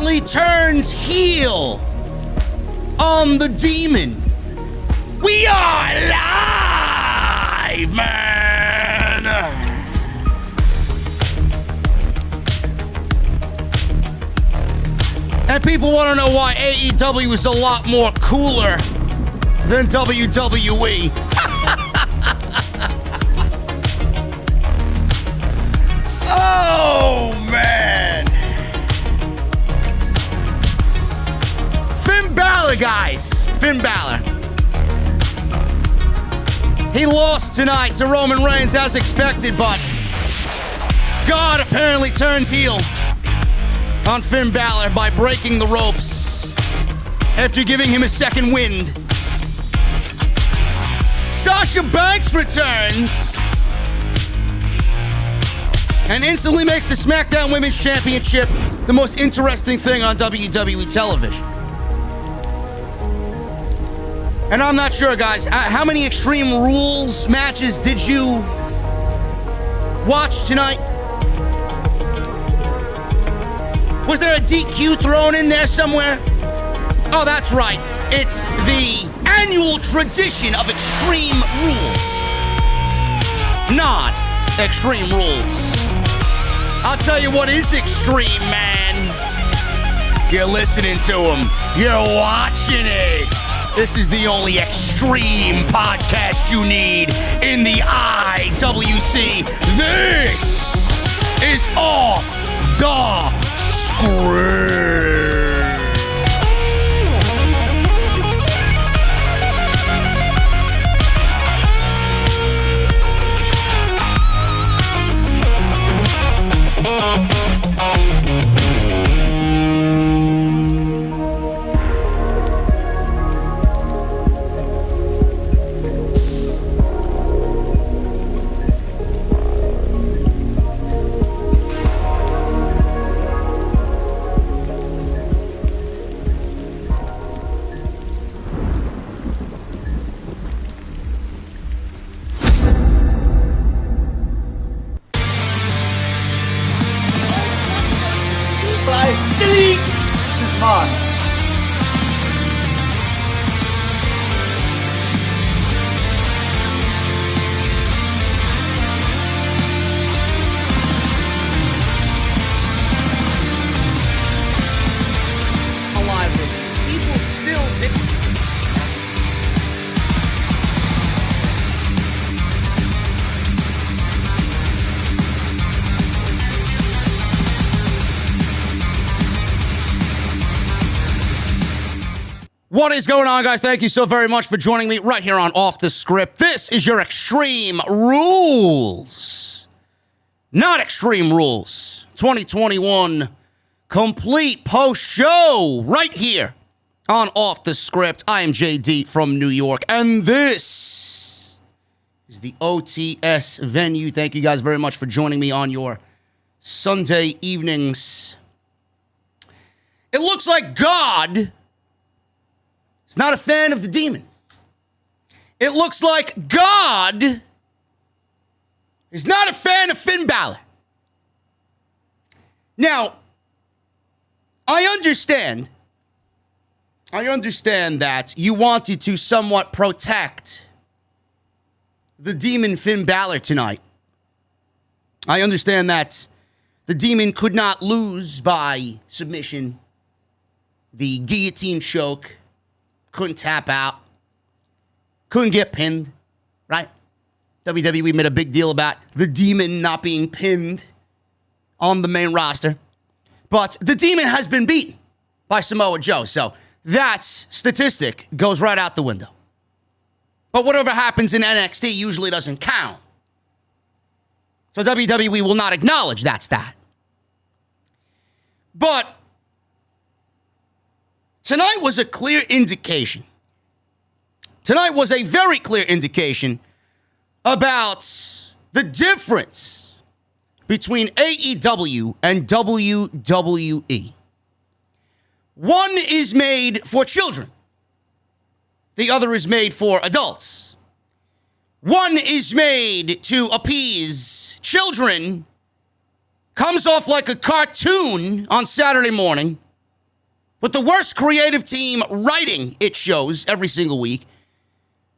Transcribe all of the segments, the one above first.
apparently turned heel on the Demon. We are live, man! And people want to know why AEW is a lot more cooler than WWE. Oh, man. Finn Balor, guys. Finn Balor. He lost tonight to Roman Reigns as expected, but God apparently turned heel on Finn Balor by breaking the ropes after giving him a second wind. Sasha Banks returns and instantly makes the SmackDown Women's Championship the most interesting thing on WWE television. And I'm not sure, guys, how many Extreme Rules matches did you watch tonight? Was there a DQ thrown in there somewhere? Oh, that's right. It's the annual tradition of Extreme Rules. Not Extreme Rules. I'll tell you what is extreme, man. You're listening to him. You're watching it. This is the only extreme podcast you need in the IWC. This is Off the Script. What is going on, guys? Thank you so very much for joining me right here on Off the Script. This is your Extreme Rules. Not Extreme Rules. 2021 complete post-show right here on Off the Script. I am JD from New York, and this is the OTS venue. Thank you guys very much for joining me on your Sunday evenings. It looks like God is not a fan of the Demon. It looks like God is not a fan of Finn Balor. Now, I understand that you wanted to somewhat protect the Demon Finn Balor tonight. I understand that the Demon could not lose by submission. The guillotine choke. Couldn't tap out. Couldn't get pinned, right? WWE made a big deal about the Demon not being pinned on the main roster. But the Demon has been beaten by Samoa Joe, so that statistic goes right out the window. But whatever happens in NXT usually doesn't count. So WWE will not acknowledge that stat. But tonight was a clear indication. Tonight was a very clear indication about the difference between AEW and WWE. One is made for children. The other is made for adults. One is made to appease children, comes off like a cartoon on Saturday morning, with the worst creative team writing its shows every single week,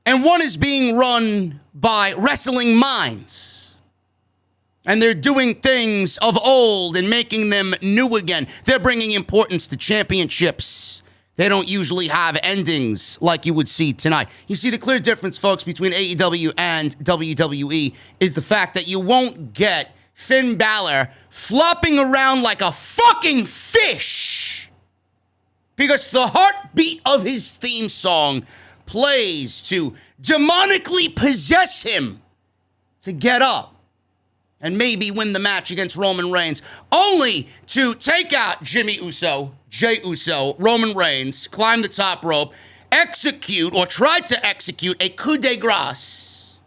and one is being run by wrestling minds. And they're doing things of old and making them new again. They're bringing importance to championships. They don't usually have endings like you would see tonight. You see, the clear difference, folks, between AEW and WWE is the fact that you won't get Finn Balor flopping around like a fucking fish because the heartbeat of his theme song plays to demonically possess him to get up and maybe win the match against Roman Reigns, only to take out Jey Uso, Roman Reigns, climb the top rope, execute or try to execute a coup de grace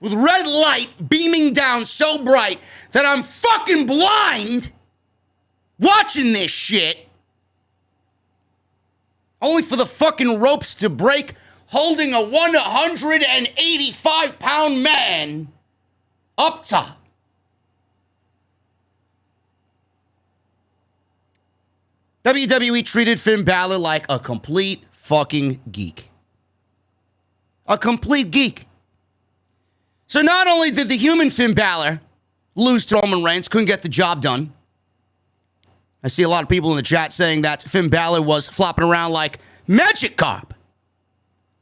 with red light beaming down so bright that I'm fucking blind watching this shit, only for the fucking ropes to break, holding a 185-pound man up top. WWE treated Finn Balor like a complete fucking geek. A complete geek. So not only did the human Finn Balor lose to Roman Reigns, couldn't get the job done. I see a lot of people in the chat saying that Finn Balor was flopping around like Magikarp.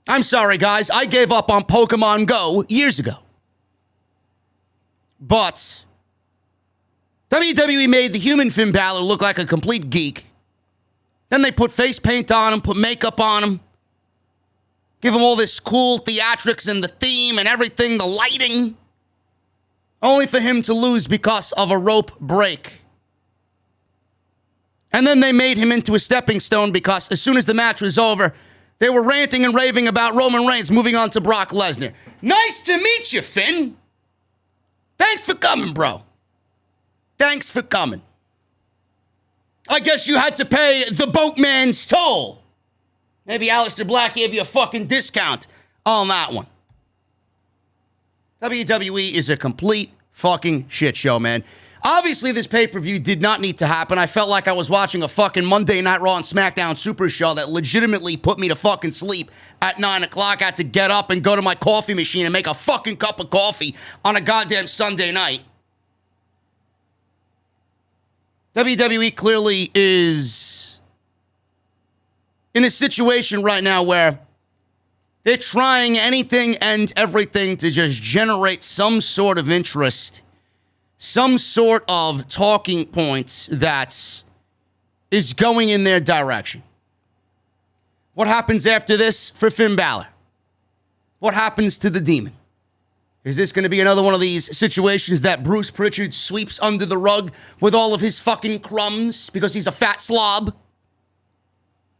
I'm sorry, guys. I gave up on Pokemon Go years ago. But WWE made the human Finn Balor look like a complete geek. Then they put face paint on him, put makeup on him, give him all this cool theatrics and the theme and everything, the lighting, only for him to lose because of a rope break. And then they made him into a stepping stone because as soon as the match was over, they were ranting and raving about Roman Reigns moving on to Brock Lesnar. Nice to meet you, Finn. Thanks for coming, bro. Thanks for coming. I guess you had to pay the boatman's toll. Maybe Aleister Black gave you a fucking discount on that one. WWE is a complete fucking shit show, man. Obviously, this pay-per-view did not need to happen. I felt like I was watching a fucking Monday Night Raw and SmackDown Super Show that legitimately put me to fucking sleep at 9 o'clock. I had to get up and go to my coffee machine and make a fucking cup of coffee on a goddamn Sunday night. WWE clearly is in a situation right now where they're trying anything and everything to just generate some sort of interest, some sort of talking points that is going in their direction. What happens after this for Finn Balor? What happens to the Demon? Is this going to be another one of these situations that Bruce Pritchard sweeps under the rug with all of his fucking crumbs because he's a fat slob?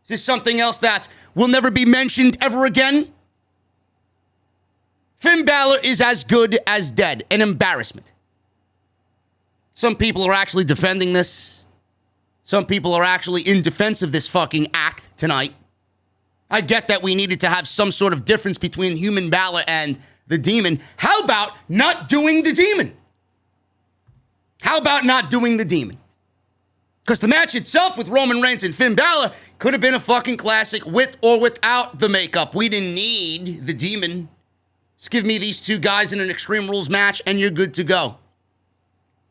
Is this something else that will never be mentioned ever again? Finn Balor is as good as dead. An embarrassment. Some people are actually defending this. Some people are actually in defense of this fucking act tonight. I get that we needed to have some sort of difference between human Balor and the Demon. How about not doing the Demon? How about not doing the Demon? Because the match itself with Roman Reigns and Finn Balor could have been a fucking classic with or without the makeup. We didn't need the Demon. Just give me these two guys in an Extreme Rules match and you're good to go.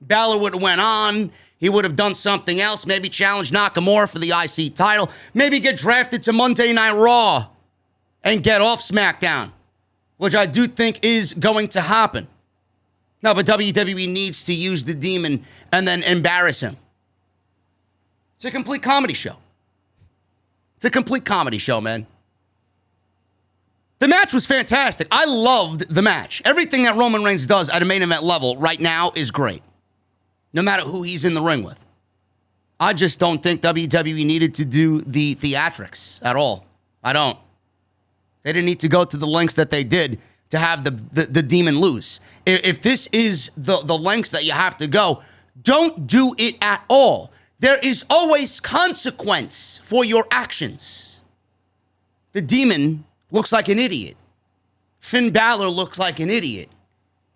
Balor would have went on. He would have done something else. Maybe challenge Nakamura for the IC title. Maybe get drafted to Monday Night Raw and get off SmackDown, which I do think is going to happen. No, but WWE needs to use the Demon and then embarrass him. It's a complete comedy show. It's a complete comedy show, man. The match was fantastic. I loved the match. Everything that Roman Reigns does at a main event level right now is great, no matter who he's in the ring with. I just don't think WWE needed to do the theatrics at all. I don't. They didn't need to go to the lengths that they did to have the Demon lose. If this is the lengths that you have to go, don't do it at all. There is always consequence for your actions. The Demon looks like an idiot. Finn Balor looks like an idiot.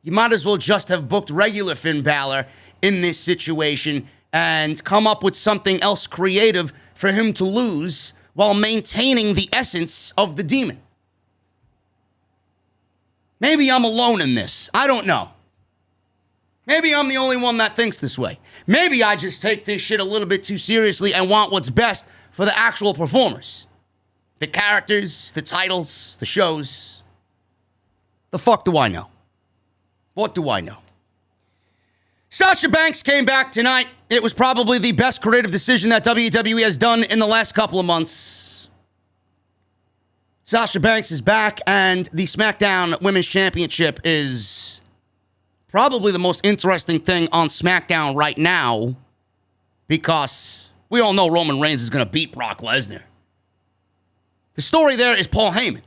You might as well just have booked regular Finn Balor in this situation and come up with something else creative for him to lose while maintaining the essence of the demon. Maybe I'm alone in this. I don't know. Maybe I'm the only one that thinks this way. Maybe I just take this shit a little bit too seriously and want what's best for the actual performers. The characters, the titles, the shows. The fuck do I know? What do I know? Sasha Banks came back tonight. It was probably the best creative decision that WWE has done in the last couple of months. Sasha Banks is back, and the SmackDown Women's Championship is probably the most interesting thing on SmackDown right now, because we all know Roman Reigns is going to beat Brock Lesnar. The story there is Paul Heyman. It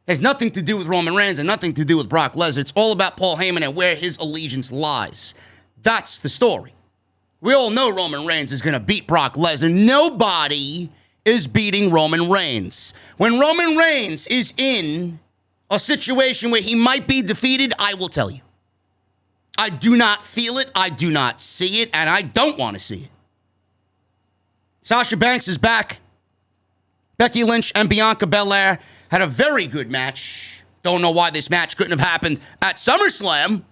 has nothing to do with Roman Reigns and nothing to do with Brock Lesnar. It's all about Paul Heyman and where his allegiance lies. That's the story. We all know Roman Reigns is going to beat Brock Lesnar. Nobody is beating Roman Reigns. When Roman Reigns is in a situation where he might be defeated, I will tell you. I do not feel it, I do not see it, and I don't want to see it. Sasha Banks is back. Becky Lynch and Bianca Belair had a very good match. Don't know why this match couldn't have happened at SummerSlam,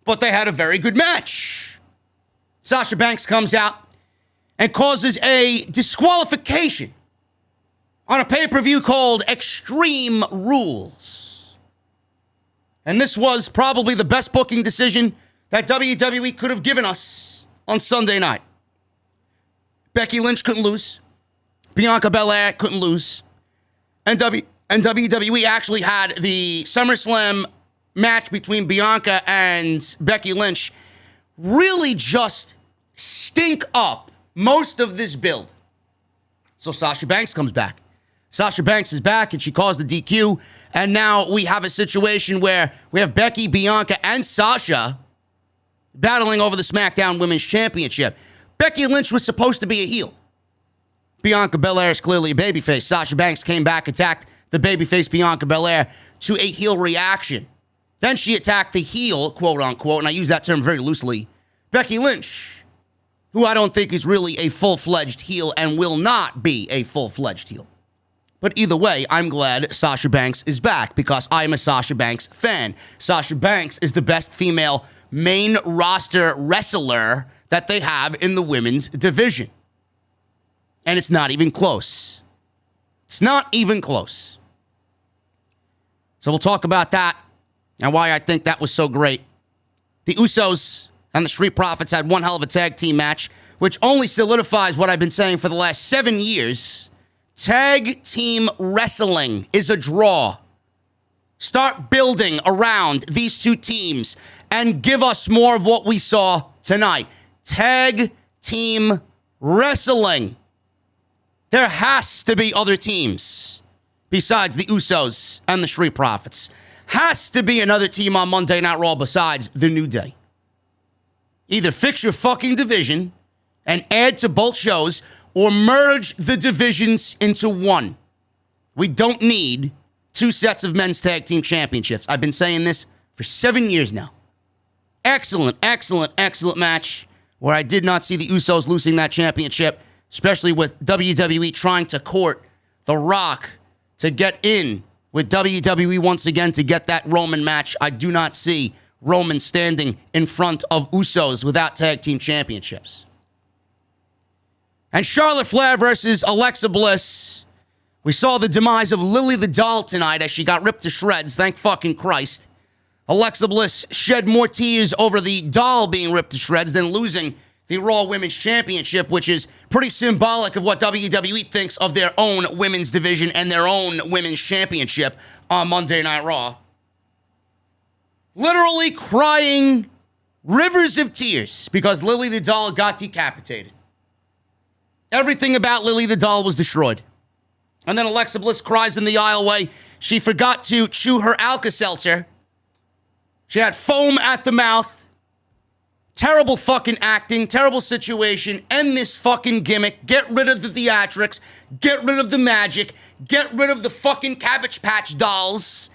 but they had a very good match. Sasha Banks comes out and causes a disqualification on a pay-per-view called Extreme Rules. And this was probably the best booking decision that WWE could have given us on Sunday night. Becky Lynch couldn't lose. Bianca Belair couldn't lose. And WWE actually had the SummerSlam match between Bianca and Becky Lynch really just stink up most of this build. So Sasha Banks comes back. Sasha Banks is back, and she caused the DQ. And now we have a situation where we have Becky, Bianca, and Sasha battling over the SmackDown Women's Championship. Becky Lynch was supposed to be a heel. Bianca Belair is clearly a babyface. Sasha Banks came back, attacked the babyface Bianca Belair to a heel reaction. Then she attacked the heel, quote unquote, and I use that term very loosely, Becky Lynch, who I don't think is really a full-fledged heel and will not be a full-fledged heel. But either way, I'm glad Sasha Banks is back because I'm a Sasha Banks fan. Sasha Banks is the best female main roster wrestler that they have in the women's division. And it's not even close. It's not even close. So we'll talk about that and why I think that was so great. The Usos and the Street Profits had one hell of a tag team match, which only solidifies what I've been saying for the last 7 years. Tag team wrestling is a draw. Start building around these two teams and give us more of what we saw tonight. Tag team wrestling. There has to be other teams besides the Usos and the Street Profits. Has to be another team on Monday Night Raw besides the New Day. Either fix your fucking division and add to both shows, or merge the divisions into one. We don't need two sets of men's tag team championships. I've been saying this for 7 years now. Excellent, excellent, excellent match where I did not see the Usos losing that championship, especially with WWE trying to court The Rock to get in with WWE once again to get that Roman match. I do not see Roman standing in front of Usos without tag team championships. And Charlotte Flair versus Alexa Bliss. We saw the demise of Lily the Doll tonight as she got ripped to shreds. Thank fucking Christ. Alexa Bliss shed more tears over the doll being ripped to shreds than losing the Raw Women's Championship, which is pretty symbolic of what WWE thinks of their own women's division and their own women's championship on Monday Night Raw. Literally crying rivers of tears because Lily the Doll got decapitated. Everything about Lily the Doll was destroyed. And then Alexa Bliss cries in the aisleway. She forgot to chew her Alka-Seltzer. She had foam at the mouth. Terrible fucking acting, terrible situation. End this fucking gimmick. Get rid of the theatrics. Get rid of the magic. Get rid of the fucking Cabbage Patch dolls.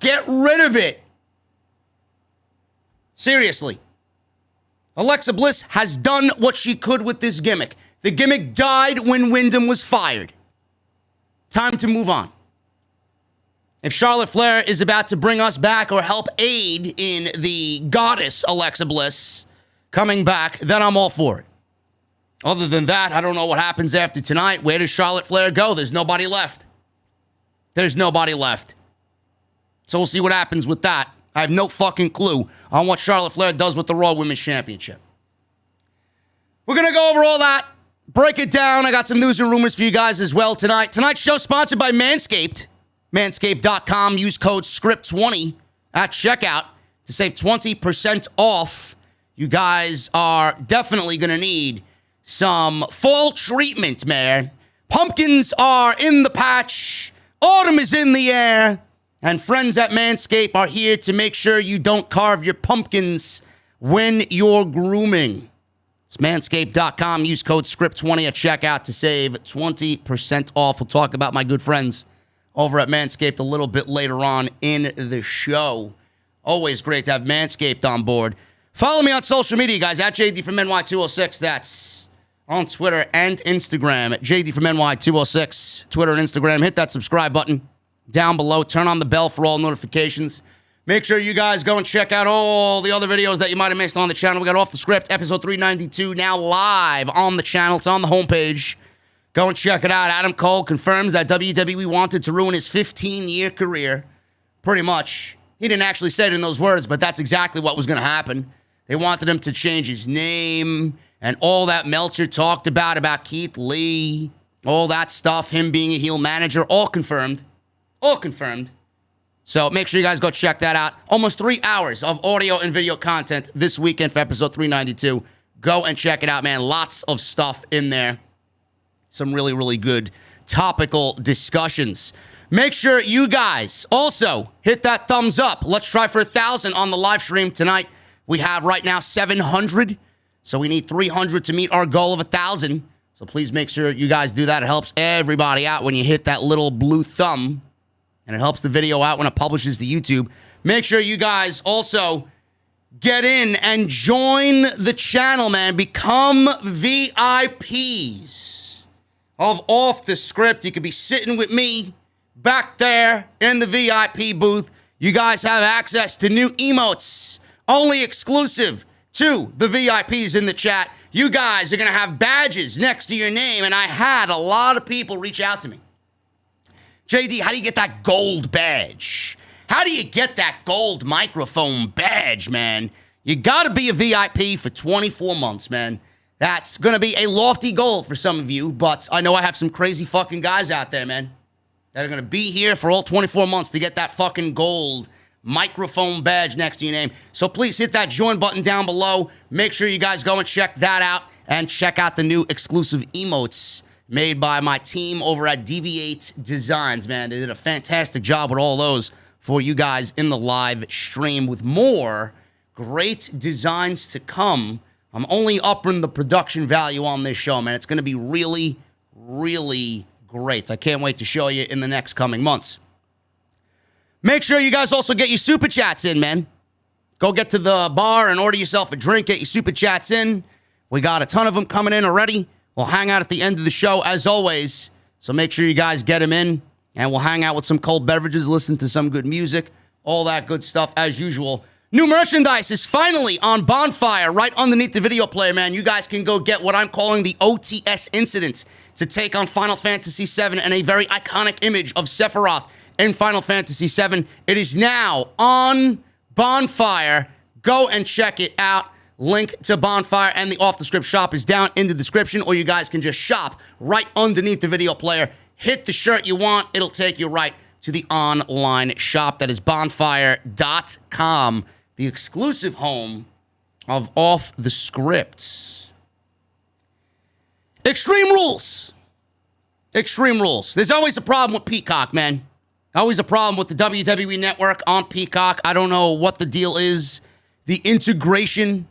Get rid of it. Seriously. Alexa Bliss has done what she could with this gimmick. The gimmick died when Wyndham was fired. Time to move on. If Charlotte Flair is about to bring us back or help aid in the goddess Alexa Bliss coming back, then I'm all for it. Other than that, I don't know what happens after tonight. Where does Charlotte Flair go? There's nobody left. There's nobody left. So we'll see what happens with that. I have no fucking clue on what Charlotte Flair does with the Raw Women's Championship. We're going to go over all that, break it down. I got some news and rumors for you guys as well tonight. Tonight's show sponsored by Manscaped. Manscaped.com. Use code SCRIPT20 at checkout to save 20% off. You guys are definitely going to need some fall treatment, man. Pumpkins are in the patch. Autumn is in the air. And friends at Manscaped are here to make sure you don't carve your pumpkins when you're grooming. It's manscaped.com. Use code SCRIPT20 at checkout to save 20% off. We'll talk about my good friends over at Manscaped a little bit later on in the show. Always great to have Manscaped on board. Follow me on social media, guys, at JD from NY206. That's on Twitter and Instagram at JD from NY206. Twitter and Instagram. Hit that subscribe button down below. Turn on the bell for all notifications. Make sure you guys go and check out all the other videos that you might have missed on the channel. We got Off the Script, episode 392, now live on the channel. It's on the homepage. Go and check it out. Adam Cole confirms that WWE wanted to ruin his 15-year career. Pretty much. He didn't actually say it in those words, but that's exactly what was going to happen. They wanted him to change his name and all that Meltzer talked about Keith Lee, all that stuff, him being a heel manager, all confirmed. All confirmed. So make sure you guys go check that out. Almost 3 hours of audio and video content this weekend for episode 392. Go and check it out, man. Lots of stuff in there. Some really, really good topical discussions. Make sure you guys also hit that thumbs up. Let's try for 1,000 on the live stream tonight. We have right now 700. So we need 300 to meet our goal of 1,000. So please make sure you guys do that. It helps everybody out when you hit that little blue thumb. And it helps the video out when it publishes to YouTube. Make sure you guys also get in and join the channel, man. Become VIPs of Off the Script. You could be sitting with me back there in the VIP booth. You guys have access to new emotes, only exclusive to the VIPs in the chat. You guys are going to have badges next to your name, and I had a lot of people reach out to me. JD, how do you get that gold badge? How do you get that gold microphone badge, man? You got to be a VIP for 24 months, man. That's going to be a lofty goal for some of you, but I know I have some crazy fucking guys out there, man, that are going to be here for all 24 months to get that fucking gold microphone badge next to your name. So please hit that join button down below. Make sure you guys go and check that out and check out the new exclusive emotes made by my team over at Deviate Designs, man. They did a fantastic job with all those for you guys in the live stream with more great designs to come. I'm only upping the production value on this show, man. It's going to be really, really great. I can't wait to show you in the next coming months. Make sure you guys also get your super chats in, man. Go get to the bar and order yourself a drink. Get your super chats in. We got a ton of them coming in already. We'll hang out at the end of the show, as always. So make sure you guys get them in. And we'll hang out with some cold beverages, listen to some good music, all that good stuff as usual. New merchandise is finally on Bonfire right underneath the video player, man. You guys can go get what I'm calling the OTS Incident to take on Final Fantasy VII and a very iconic image of Sephiroth in Final Fantasy VII. It is now on Bonfire. Go and check it out. Link to Bonfire and the Off the Script shop is down in the description, or you guys can just shop right underneath the video player. Hit the shirt you want. It'll take you right to the online shop. That is bonfire.com, the exclusive home of Off the Script. Extreme Rules. Extreme Rules. There's always a problem with Peacock, man. Always a problem with the WWE Network on Peacock. I don't know what the deal is. The integration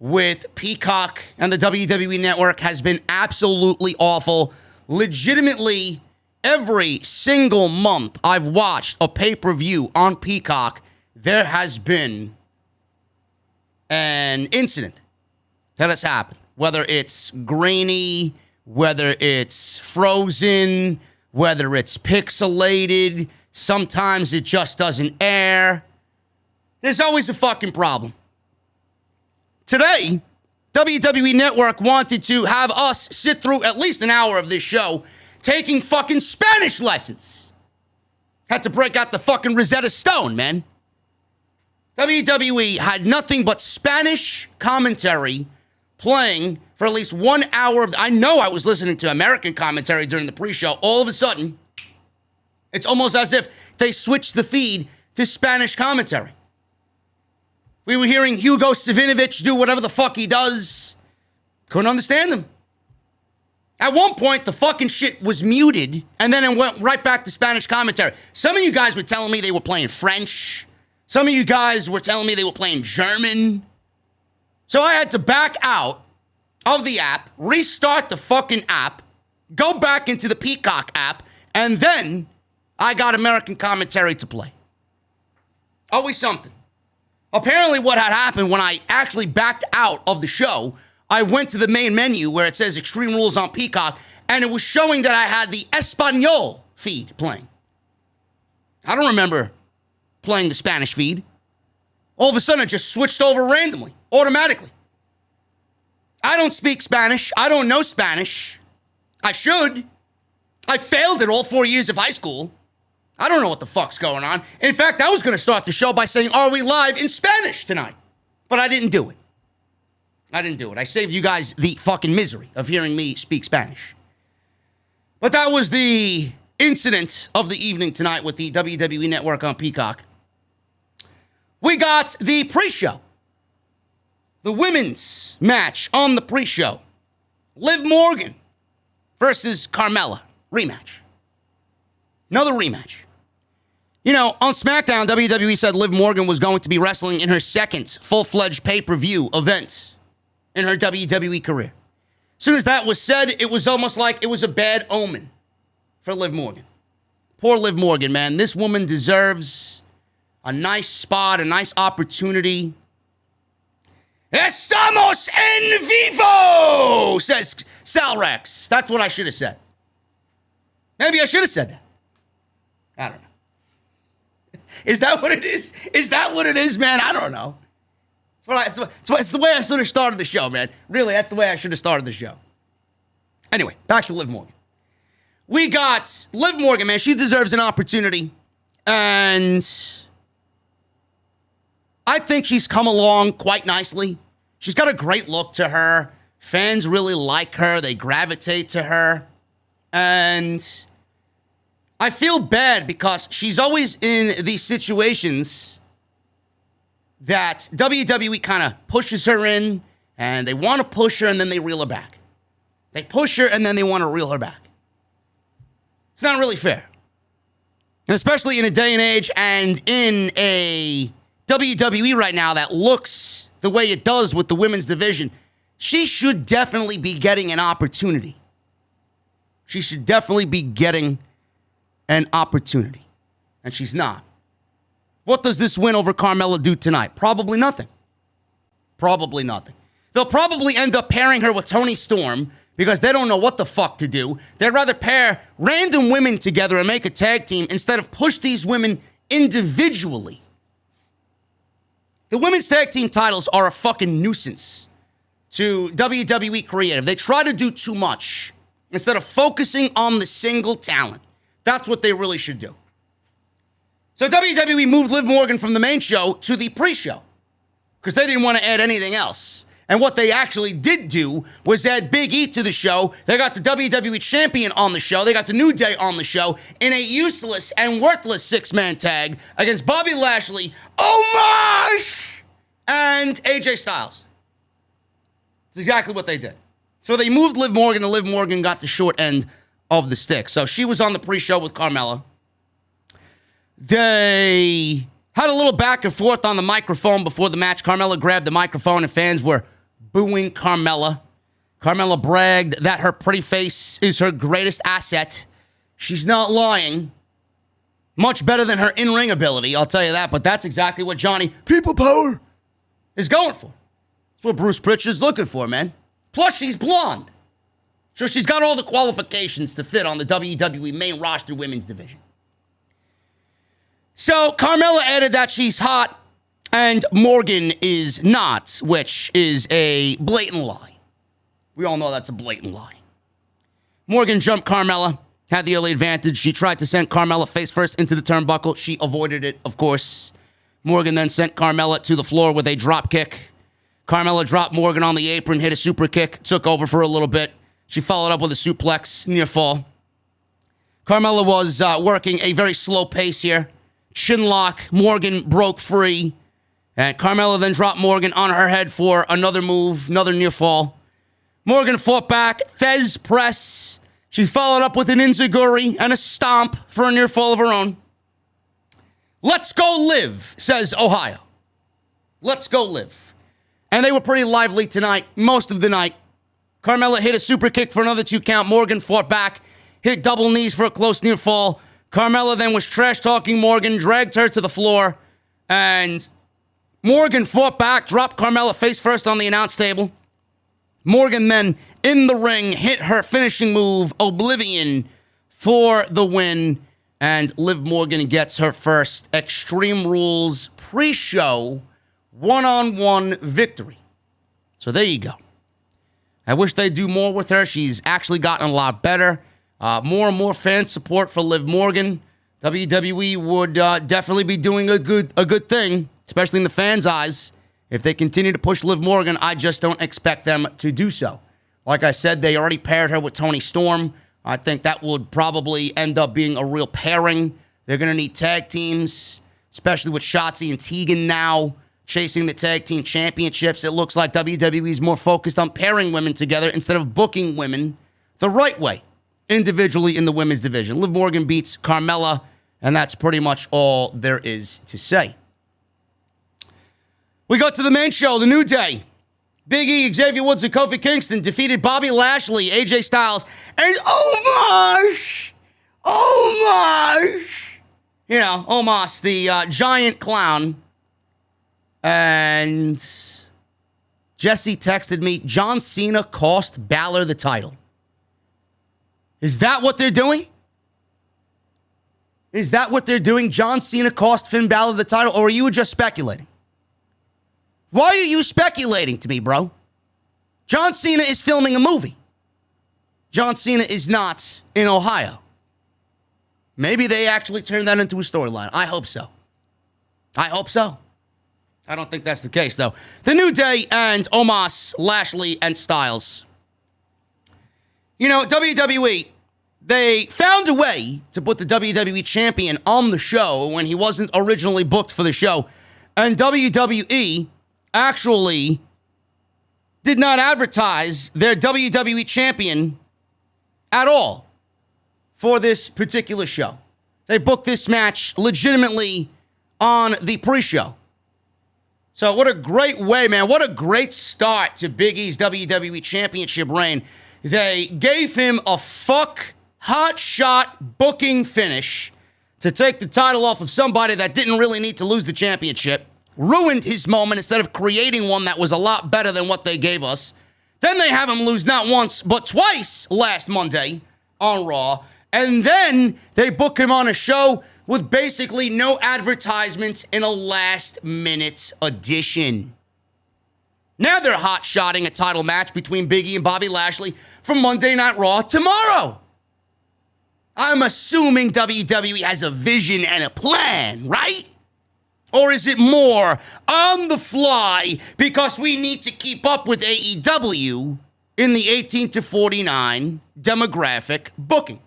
with Peacock and the WWE Network has been absolutely awful. Legitimately, every single month I've watched a pay-per-view on Peacock, there has been an incident that has happened. whether it's grainy, whether it's frozen, whether it's pixelated. Sometimes it just doesn't air. There's always a fucking problem. Today, WWE Network wanted to have us sit through at least an hour of this show taking fucking Spanish lessons. Had to break out the fucking Rosetta Stone, man. WWE had nothing but Spanish commentary playing for at least 1 hour. I know I was listening to American commentary during the pre-show. All of a sudden, it's almost as if they switched the feed to Spanish commentary. We were hearing Hugo Savinovich do whatever the fuck he does. Couldn't understand him. At one point, the fucking shit was muted, and then it went right back to Spanish commentary. Some of you guys were telling me they were playing French. Some of you guys were telling me they were playing German. So I had to back out of the app, restart the fucking app, go back into the Peacock app, and then I got American commentary to play. Always something. Apparently what had happened when I actually backed out of the show, I went to the main menu where it says Extreme Rules on Peacock, and it was showing that I had the Espanol feed playing. I don't remember playing the Spanish feed. All of a sudden, it just switched over randomly, automatically. I don't speak Spanish. I don't know Spanish. I should. I failed it all 4 years of high school. I don't know what the fuck's going on. In fact, I was going to start the show by saying, are we live in Spanish tonight? But I didn't do it. I saved you guys the fucking misery of hearing me speak Spanish. But that was the incident of the evening tonight with the WWE Network on Peacock. We got the pre-show. The women's match on the pre-show. Liv Morgan versus Carmella. Rematch. Another rematch. You know, on SmackDown, WWE said Liv Morgan was going to be wrestling in her second full-fledged pay-per-view event in her WWE career. As soon as that was said, it was almost like it was a bad omen for Liv Morgan. Poor Liv Morgan, man. This woman deserves a nice spot, a nice opportunity. Estamos en vivo, says Sal Rex. That's what I should have said. Maybe I should have said that. I don't know. Is that what it is? Is that what it is, man? I don't know. It's the way I sort of started the show, man. Really, that's the way I should have started the show. Anyway, back to Liv Morgan. We got Liv Morgan, man. She deserves an opportunity. And I think she's come along quite nicely. She's got a great look to her. Fans really like her. They gravitate to her. And I feel bad because she's always in these situations that WWE kind of pushes her in, and they want to push her, and then they reel her back. They push her, and then they want to reel her back. It's not really fair. And especially in a day and age and in a WWE right now that looks the way it does with the women's division, she should definitely be getting an opportunity. She should definitely be getting an opportunity. And she's not. What does this win over Carmella do tonight? Probably nothing. Probably nothing. They'll probably end up pairing her with Toni Storm because they don't know what the fuck to do. They'd rather pair random women together and make a tag team instead of push these women individually. The women's tag team titles are a fucking nuisance to WWE Creative. They try to do too much instead of focusing on the single talent. That's what they really should do. So WWE moved Liv Morgan from the main show to the pre-show because they didn't want to add anything else. And what they actually did do was add Big E to the show. They got the WWE Champion on the show. They got the New Day on the show in a useless and worthless six-man tag against Bobby Lashley, Homage, and AJ Styles. That's exactly what they did. So they moved Liv Morgan, and Liv Morgan got the short end of the stick. So she was on the pre-show with Carmella. They had a little back and forth on the microphone before the match. Carmella grabbed the microphone, and fans were booing Carmella. Carmella bragged that her pretty face is her greatest asset. She's not lying. Much better than her in-ring ability, I'll tell you that. But that's exactly what Johnny People Power is going for. That's what Bruce Pritchard's looking for, man. Plus, she's blonde. So she's got all the qualifications to fit on the WWE main roster women's division. So Carmella added that she's hot and Morgan is not, which is a blatant lie. We all know that's a blatant lie. Morgan jumped Carmella, had the early advantage. She tried to send Carmella face first into the turnbuckle. She avoided it, of course. Morgan then sent Carmella to the floor with a drop kick. Carmella dropped Morgan on the apron, hit a super kick, took over for a little bit. She followed up with a suplex, near fall. Carmella was working a very slow pace here. Chin lock, Morgan broke free. And Carmella then dropped Morgan on her head for another move, another near fall. Morgan fought back, Fez press. She followed up with an enziguri and a stomp for a near fall of her own. Let's go Liv, says Ohio. Let's go Liv. And they were pretty lively tonight, most of the night. Carmella hit a super kick for another 2 count. Morgan fought back, hit double knees for a close near fall. Carmella then was trash-talking Morgan, dragged her to the floor, and Morgan fought back, dropped Carmella face first on the announce table. Morgan then, in the ring, hit her finishing move, Oblivion, for the win, and Liv Morgan gets her first Extreme Rules pre-show one-on-one victory. So there you go. I wish they'd do more with her. She's actually gotten a lot better. More and more fan support for Liv Morgan. WWE would definitely be doing a good thing, especially in the fans' eyes. If they continue to push Liv Morgan, I just don't expect them to do so. Like I said, they already paired her with Toni Storm. I think that would probably end up being a real pairing. They're going to need tag teams, especially with Shotzi and Tegan now chasing the tag team championships. It looks like WWE is more focused on pairing women together instead of booking women the right way, individually in the women's division. Liv Morgan beats Carmella, and that's pretty much all there is to say. We go to the main show, the New Day. Big E, Xavier Woods, and Kofi Kingston defeated Bobby Lashley, AJ Styles, and Omos! You know, Omos, the giant clown. And Jesse texted me, John Cena cost Balor the title. Is that what they're doing? Is that what they're doing? John Cena cost Finn Balor the title, or are you just speculating? Why are you speculating to me, bro? John Cena is filming a movie. John Cena is not in Ohio. Maybe they actually turned that into a storyline. I hope so. I hope so. I don't think that's the case, though. The New Day and Omos, Lashley, and Styles. You know, WWE, they found a way to put the WWE champion on the show when he wasn't originally booked for the show. And WWE actually did not advertise their WWE champion at all for this particular show. They booked this match legitimately on the pre-show. So what a great way, man. What a great start to Big E's WWE Championship reign. They gave him a hot shot booking finish to take the title off of somebody that didn't really need to lose the championship. Ruined his moment instead of creating one that was a lot better than what they gave us. Then they have him lose not once, but twice last Monday on Raw. And then they book him on a show with basically no advertisement in a last-minute addition. Now they're hot-shotting a title match between Big E and Bobby Lashley for Monday Night Raw tomorrow. I'm assuming WWE has a vision and a plan, right? Or is it more on the fly because we need to keep up with AEW in the 18 to 49 demographic booking?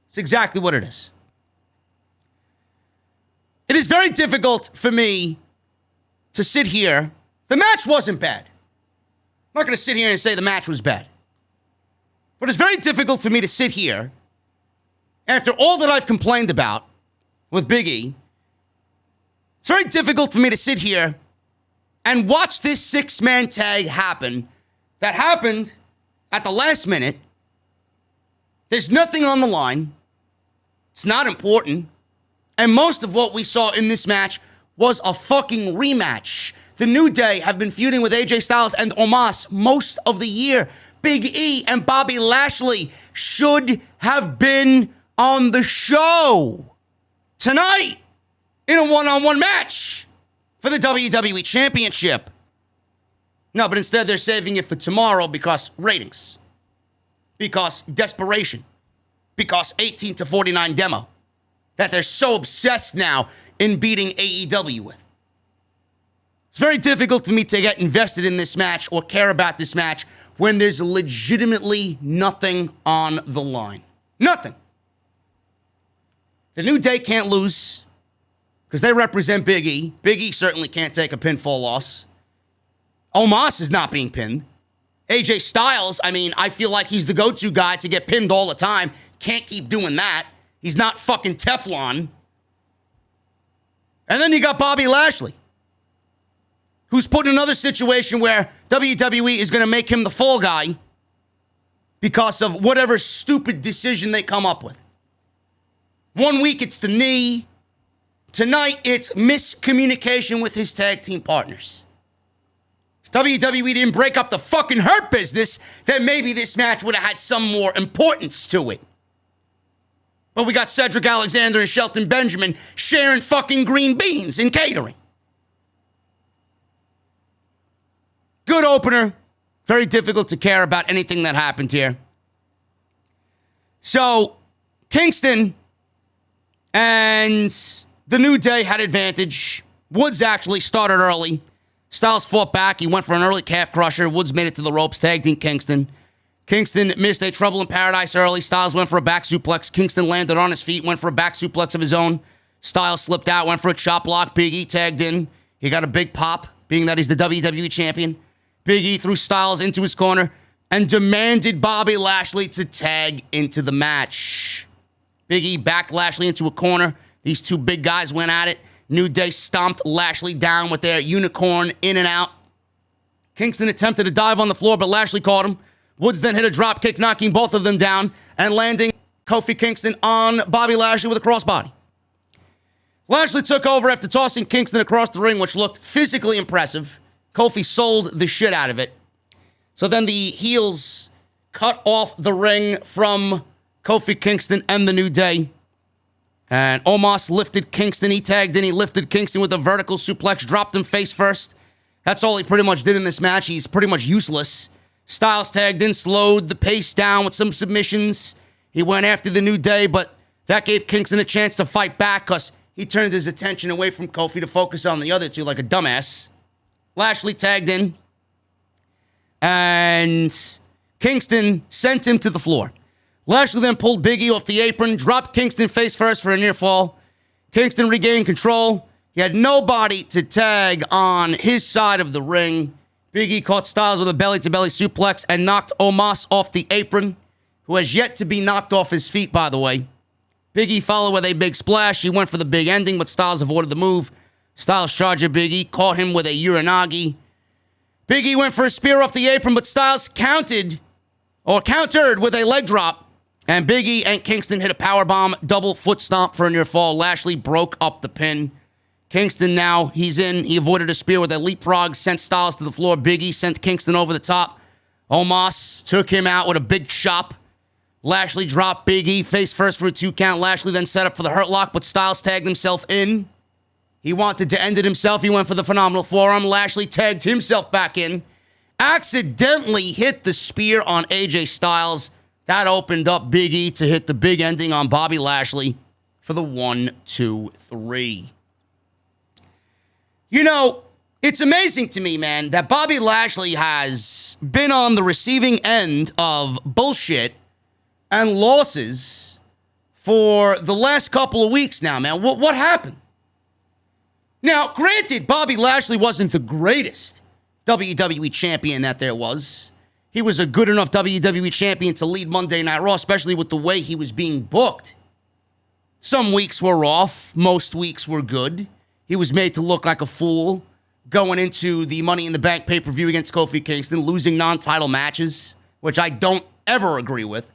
It's exactly what it is. It is very difficult for me to sit here. The match wasn't bad. I'm not going to sit here and say the match was bad. But it's very difficult for me to sit here after all that I've complained about with Big E. It's very difficult for me to sit here and watch this six-man tag happen that happened at the last minute. There's nothing on the line. It's not important. And most of what we saw in this match was a fucking rematch. The New Day have been feuding with AJ Styles and Omos most of the year. Big E and Bobby Lashley should have been on the show tonight in a one-on-one match for the WWE Championship. No, but instead they're saving it for tomorrow because ratings, because desperation, because 18-49 demo that they're so obsessed now in beating AEW with. It's very difficult for me to get invested in this match or care about this match when there's legitimately nothing on the line. Nothing. The New Day can't lose because they represent Big E. Big E certainly can't take a pinfall loss. Omos is not being pinned. AJ Styles, I feel like he's the go-to guy to get pinned all the time. Can't keep doing that. He's not fucking Teflon. And then you got Bobby Lashley, who's put in another situation where WWE is going to make him the fall guy because of whatever stupid decision they come up with. 1 week it's the knee. Tonight it's miscommunication with his tag team partners. If WWE didn't break up the fucking Hurt Business, then maybe this match would have had some more importance to it. But we got Cedric Alexander and Shelton Benjamin sharing fucking green beans in catering. Good opener. Very difficult to care about anything that happened here. So, Kingston and the New Day had advantage. Woods actually started early. Styles fought back. He went for an early calf crusher. Woods made it to the ropes, tagged in Kingston. Kingston missed a Trouble in Paradise early. Styles went for a back suplex. Kingston landed on his feet, went for a back suplex of his own. Styles slipped out, went for a chop block. Big E tagged in. He got a big pop, being that he's the WWE champion. Big E threw Styles into his corner and demanded Bobby Lashley to tag into the match. Big E backed Lashley into a corner. These two big guys went at it. New Day stomped Lashley down with their unicorn in and out. Kingston attempted to dive on the floor, but Lashley caught him. Woods then hit a drop kick, knocking both of them down and landing Kofi Kingston on Bobby Lashley with a crossbody. Lashley took over after tossing Kingston across the ring, which looked physically impressive. Kofi sold the shit out of it. So then the heels cut off the ring from Kofi Kingston and the New Day. And Omos lifted Kingston. He tagged in. He lifted Kingston with a vertical suplex, dropped him face first. That's all he pretty much did in this match. He's pretty much useless. Styles tagged in, slowed the pace down with some submissions. He went after the New Day, but that gave Kingston a chance to fight back because he turned his attention away from Kofi to focus on the other two like a dumbass. Lashley tagged in, and Kingston sent him to the floor. Lashley then pulled Big E off the apron, dropped Kingston face first for a near fall. Kingston regained control. He had nobody to tag on his side of the ring. Big E caught Styles with a belly-to-belly suplex and knocked Omos off the apron, who has yet to be knocked off his feet, by the way. Big E followed with a big splash. He went for the big ending, but Styles avoided the move. Styles charged at Big E, caught him with a Uranagi. Big E went for a spear off the apron, but Styles countered with a leg drop. And Big E and Kingston hit a powerbomb, double foot stomp for a near fall. Lashley broke up the pin. Kingston now, he's in. He avoided a spear with a leapfrog, sent Styles to the floor. Big E sent Kingston over the top. Omos took him out with a big chop. Lashley dropped Big E face first for a 2 count. Lashley then set up for the hurt lock, but Styles tagged himself in. He wanted to end it himself. He went for the phenomenal forearm. Lashley tagged himself back in. Accidentally hit the spear on AJ Styles. That opened up Big E to hit the big ending on Bobby Lashley for the 1, 2, 3. You know, it's amazing to me, man, that Bobby Lashley has been on the receiving end of bullshit and losses for the last couple of weeks now, man. What happened? Now, granted, Bobby Lashley wasn't the greatest WWE champion that there was. He was a good enough WWE champion to lead Monday Night Raw, especially with the way he was being booked. Some weeks were off. Most weeks were good. He was made to look like a fool going into the Money in the Bank pay-per-view against Kofi Kingston, losing non-title matches, which I don't ever agree with.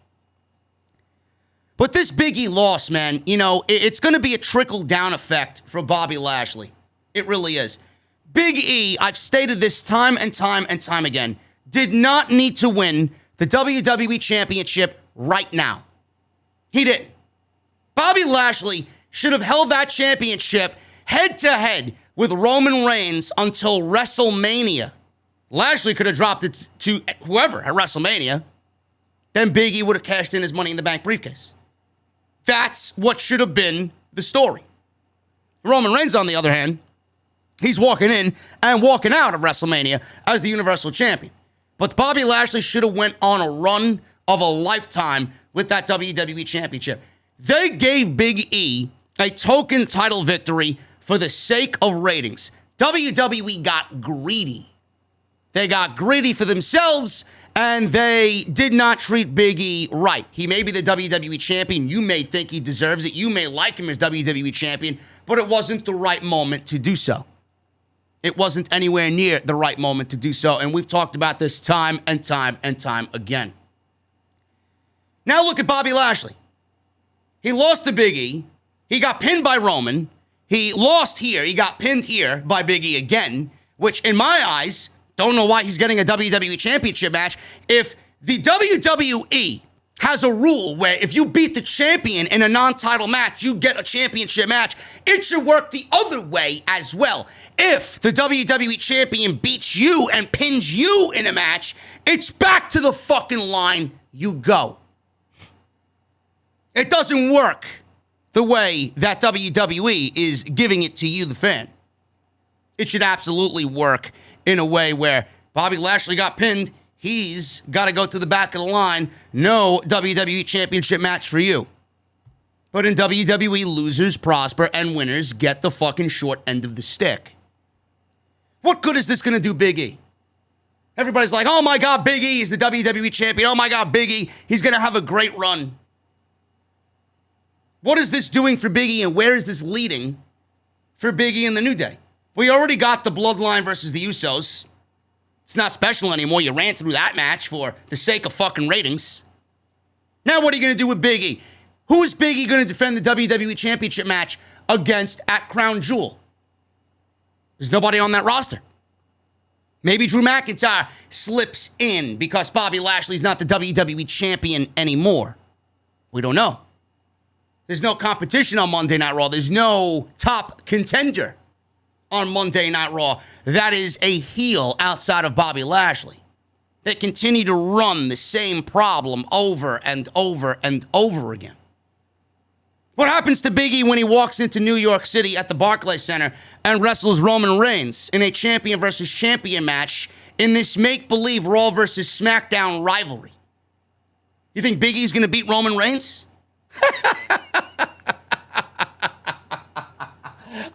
But this Big E loss, man, you know, it's going to be a trickle-down effect for Bobby Lashley. It really is. Big E, I've stated this time and time and time again, did not need to win the WWE Championship right now. He didn't. Bobby Lashley should have held that championship head-to-head with Roman Reigns until WrestleMania. Lashley could have dropped it to whoever at WrestleMania. Then Big E would have cashed in his Money in the Bank briefcase. That's what should have been the story. Roman Reigns, on the other hand, he's walking in and walking out of WrestleMania as the Universal Champion. But Bobby Lashley should have went on a run of a lifetime with that WWE Championship. They gave Big E a token title victory for the sake of ratings. WWE got greedy. They got greedy for themselves, and they did not treat Big E right. He may be the WWE Champion. You may think he deserves it. You may like him as WWE Champion, but it wasn't the right moment to do so. It wasn't anywhere near the right moment to do so, and we've talked about this time and time and time again. Now look at Bobby Lashley. He lost to Big E. He got pinned by Roman. He lost here. He got pinned here by Big E again, which in my eyes, don't know why he's getting a WWE Championship match. If the WWE has a rule where if you beat the champion in a non-title match, you get a championship match, it should work the other way as well. If the WWE Champion beats you and pins you in a match, it's back to the fucking line you go. It doesn't work the way that WWE is giving it to you, the fan. It should absolutely work in a way where Bobby Lashley got pinned. He's got to go to the back of the line. No WWE Championship match for you. But in WWE, losers prosper and winners get the fucking short end of the stick. What good is this going to do Big E? Everybody's like, oh my God, Big E is the WWE Champion. Oh my God, Big E, he's going to have a great run. What is this doing for Big E, and where is this leading for Big E in the New Day? We already got the Bloodline versus the Usos. It's not special anymore. You ran through that match for the sake of fucking ratings. Now what are you going to do with Big E? Who is Big E going to defend the WWE Championship match against at Crown Jewel? There's nobody on that roster. Maybe Drew McIntyre slips in because Bobby Lashley's not the WWE Champion anymore. We don't know. There's no competition on Monday Night Raw. There's no top contender on Monday Night Raw that is a heel outside of Bobby Lashley. They continue to run the same problem over and over and over again. What happens to Big E when he walks into New York City at the Barclays Center and wrestles Roman Reigns in a champion versus champion match in this make-believe Raw versus SmackDown rivalry? You think Big E's going to beat Roman Reigns?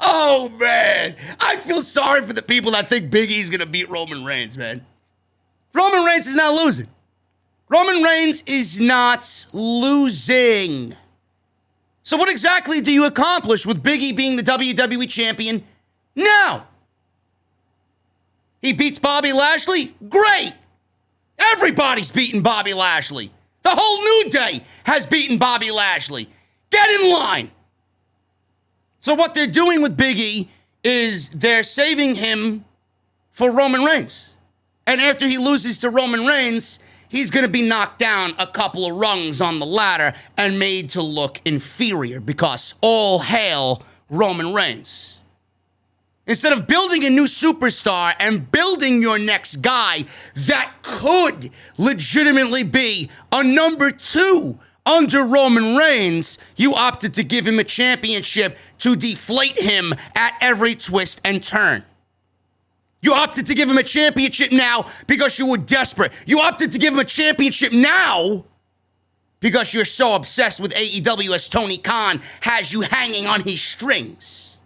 Oh, man. I feel sorry for the people that think Big E's going to beat Roman Reigns, man. Roman Reigns is not losing. Roman Reigns is not losing. So what exactly do you accomplish with Big E being the WWE Champion now? He beats Bobby Lashley? Great. Everybody's beating Bobby Lashley. The whole New Day has beaten Bobby Lashley. Get in line. So what they're doing with Big E is they're saving him for Roman Reigns. And after he loses to Roman Reigns, he's going to be knocked down a couple of rungs on the ladder and made to look inferior because all hail Roman Reigns. Instead of building a new superstar and building your next guy that could legitimately be a number 2 under Roman Reigns, you opted to give him a championship to deflate him at every twist and turn. You opted to give him a championship now because you were desperate. You opted to give him a championship now because you're so obsessed with AEW as Tony Khan has you hanging on his strings.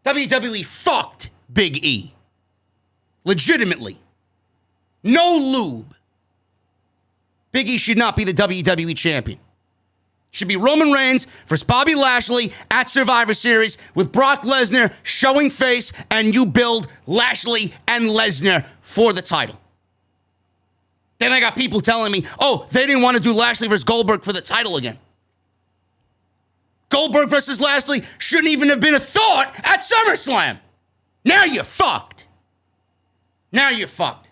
WWE fucked Big E. Legitimately. No lube. Big E should not be the WWE Champion. Should be Roman Reigns versus Bobby Lashley at Survivor Series with Brock Lesnar showing face, and you build Lashley and Lesnar for the title. Then I got people telling me, oh, they didn't want to do Lashley versus Goldberg for the title again. Goldberg versus Lashley shouldn't even have been a thought at SummerSlam. Now you're fucked. Now you're fucked.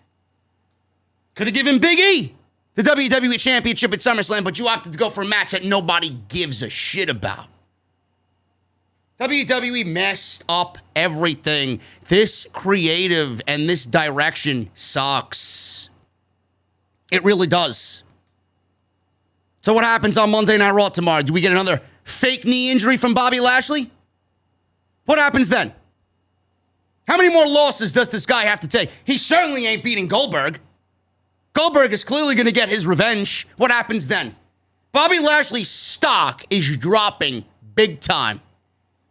Could have given Big E the WWE Championship at SummerSlam, but you opted to go for a match that nobody gives a shit about. WWE messed up everything. This creative and this direction sucks. It really does. So what happens on Monday Night Raw tomorrow? Do we get another fake knee injury from Bobby Lashley? What happens then? How many more losses does this guy have to take? He certainly ain't beating Goldberg. Goldberg is clearly going to get his revenge. What happens then? Bobby Lashley's stock is dropping big time.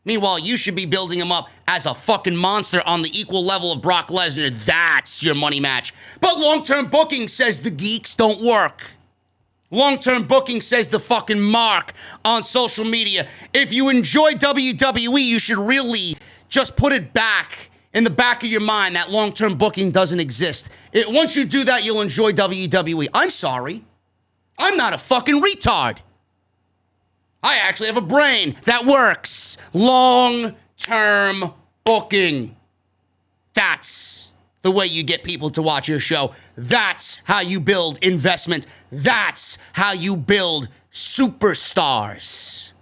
Meanwhile, you should be building him up as a fucking monster on the equal level of Brock Lesnar. That's your money match. But long-term booking says the geeks don't work. Long-term booking says the fucking mark on social media. If you enjoy WWE, you should really just put it back in the back of your mind that long-term booking doesn't exist. Once you do that, you'll enjoy WWE. I'm sorry. I'm not a fucking retard. I actually have a brain that works. Long-term booking. That's the way you get people to watch your show. That's how you build investment. That's how you build superstars.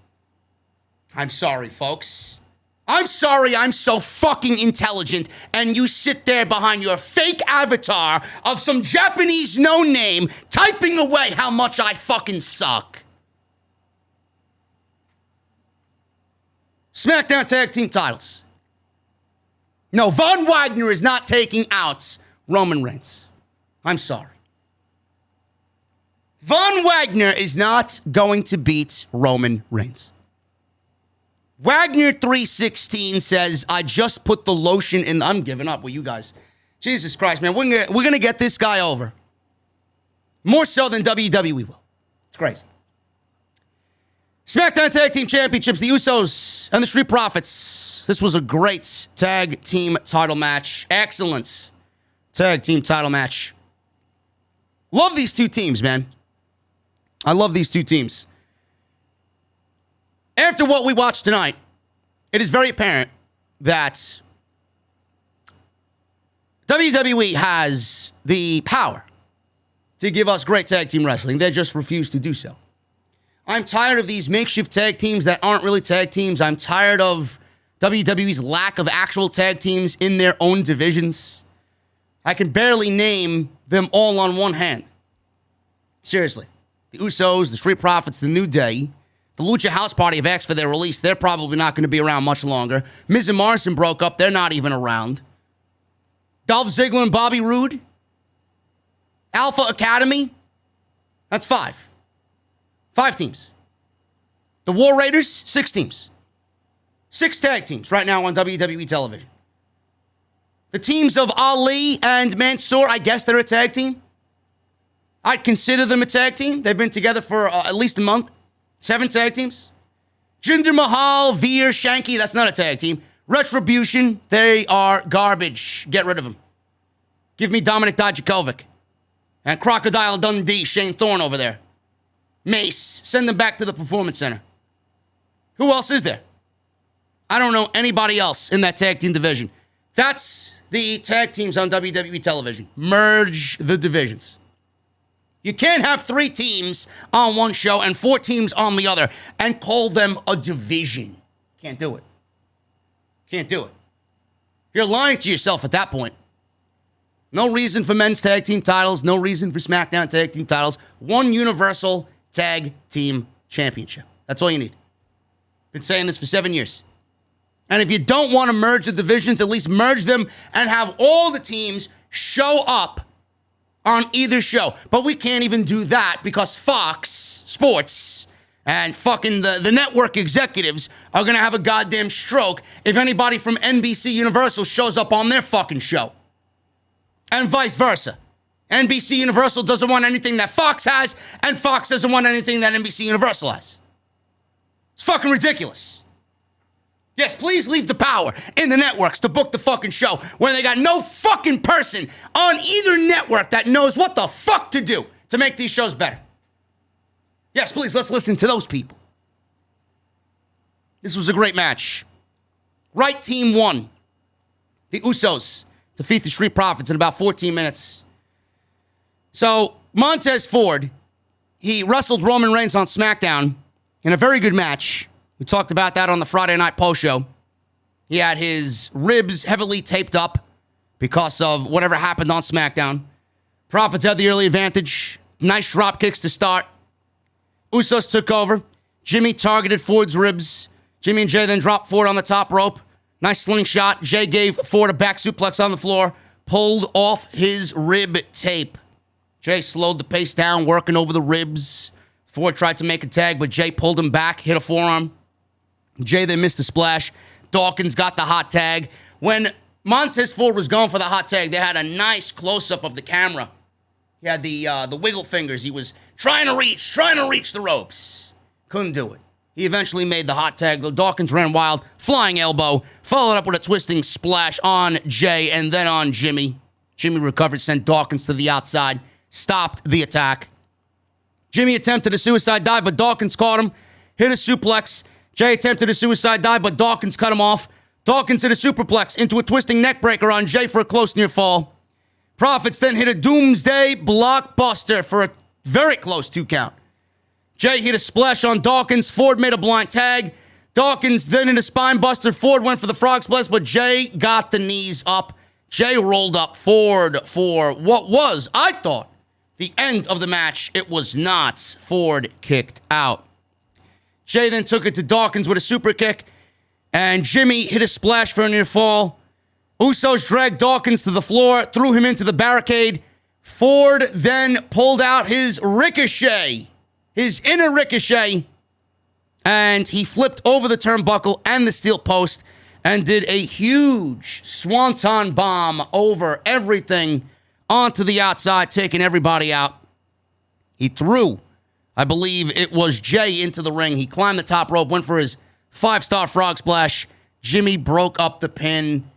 I'm sorry, folks. I'm sorry I'm so fucking intelligent and you sit there behind your fake avatar of some Japanese no-name typing away how much I fucking suck. SmackDown Tag Team titles. No, Von Wagner is not taking out Roman Reigns. I'm sorry. Von Wagner is not going to beat Roman Reigns. Wagner 316 says, I just put the lotion in. I'm giving up with you guys. Jesus Christ, man. We're gonna get this guy over. More so than WWE will. It's crazy. SmackDown Tag Team Championships, the Usos and the Street Profits. This was a great tag team title match. Excellent tag team title match. Love these two teams, man. I love these two teams. After what we watched tonight, it is very apparent that WWE has the power to give us great tag team wrestling. They just refuse to do so. I'm tired of these makeshift tag teams that aren't really tag teams. I'm tired of WWE's lack of actual tag teams in their own divisions. I can barely name them all on one hand. Seriously. The Usos, the Street Profits, the New Day, the Lucha House Party have asked for their release. They're probably not going to be around much longer. Miz and Morrison broke up. They're not even around. Dolph Ziggler and Bobby Roode. Alpha Academy. That's 5. 5 teams. The War Raiders, 6 teams. 6 tag teams right now on WWE television. The teams of Ali and Mansoor, I guess they're a tag team. I'd consider them a tag team. They've been together for at least a month. 7 tag teams. Jinder Mahal, Veer, Shanky, that's not a tag team. Retribution, they are garbage. Get rid of them. Give me Dominik Dijakovic. And Crocodile Dundee, Shane Thorne over there. Mace, send them back to the Performance Center. Who else is there? I don't know anybody else in that tag team division. That's the tag teams on WWE television. Merge the divisions. You can't have 3 teams on one show and 4 teams on the other and call them a division. Can't do it. Can't do it. You're lying to yourself at that point. No reason for men's tag team titles. No reason for SmackDown tag team titles. One universal tag team championship. That's all you need. Been saying this for 7 years. And if you don't want to merge the divisions, at least merge them and have all the teams show up on either show. But we can't even do that because Fox Sports and fucking the network executives are going to have a goddamn stroke if anybody from NBC Universal shows up on their fucking show. And vice versa. NBC Universal doesn't want anything that Fox has, and Fox doesn't want anything that NBC Universal has. It's fucking ridiculous. Yes, please leave the power in the networks to book the fucking show when they got no fucking person on either network that knows what the fuck to do to make these shows better. Yes, please, let's listen to those people. This was a great match. Right team won. The Usos defeat the Street Profits in about 14 minutes. So, Montez Ford, he wrestled Roman Reigns on SmackDown in a very good match. We talked about that on the Friday night post show. He had his ribs heavily taped up because of whatever happened on SmackDown. Profits had the early advantage. Nice drop kicks to start. Usos took over. Jimmy targeted Ford's ribs. Jimmy and Jay then dropped Ford on the top rope. Nice slingshot. Jay gave Ford a back suplex on the floor. Pulled off his rib tape. Jay slowed the pace down, working over the ribs. Ford tried to make a tag, but Jay pulled him back, hit a forearm. Jay then missed a splash. Dawkins got the hot tag. When Montez Ford was going for the hot tag, they had a nice close-up of the camera. He had the wiggle fingers. He was trying to reach the ropes. Couldn't do it. He eventually made the hot tag. Dawkins ran wild. Flying elbow. Followed up with a twisting splash on Jay and then on Jimmy. Jimmy recovered, sent Dawkins to the outside. Stopped the attack. Jimmy attempted a suicide dive, but Dawkins caught him. Hit a suplex. Jay attempted a suicide dive, but Dawkins cut him off. Dawkins hit a superplex into a twisting neckbreaker on Jay for a close near fall. Profits then hit a doomsday blockbuster for a very close 2 count. Jay hit a splash on Dawkins. Ford made a blind tag. Dawkins then hit a spine buster. Ford went for the frog splash, but Jay got the knees up. Jay rolled up Ford for what was, I thought, the end of the match. It was not. Ford kicked out. Jay then took it to Dawkins with a super kick, and Jimmy hit a splash for a near fall. Usos dragged Dawkins to the floor, threw him into the barricade. Ford then pulled out his ricochet, his inner ricochet, and he flipped over the turnbuckle and the steel post and did a huge swanton bomb over everything onto the outside, taking everybody out. He threw, I believe it was Jay, into the ring. He climbed the top rope, went for his 5-star frog splash. Jimmy broke up the pin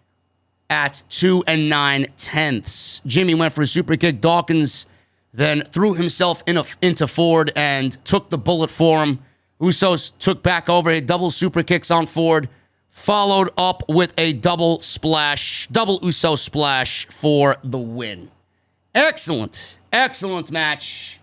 at 2 9/10. Jimmy went for a super kick. Dawkins then threw himself into Ford and took the bullet for him. Usos took back over, hit double super kicks on Ford, followed up with a double Uso splash for the win. Excellent match.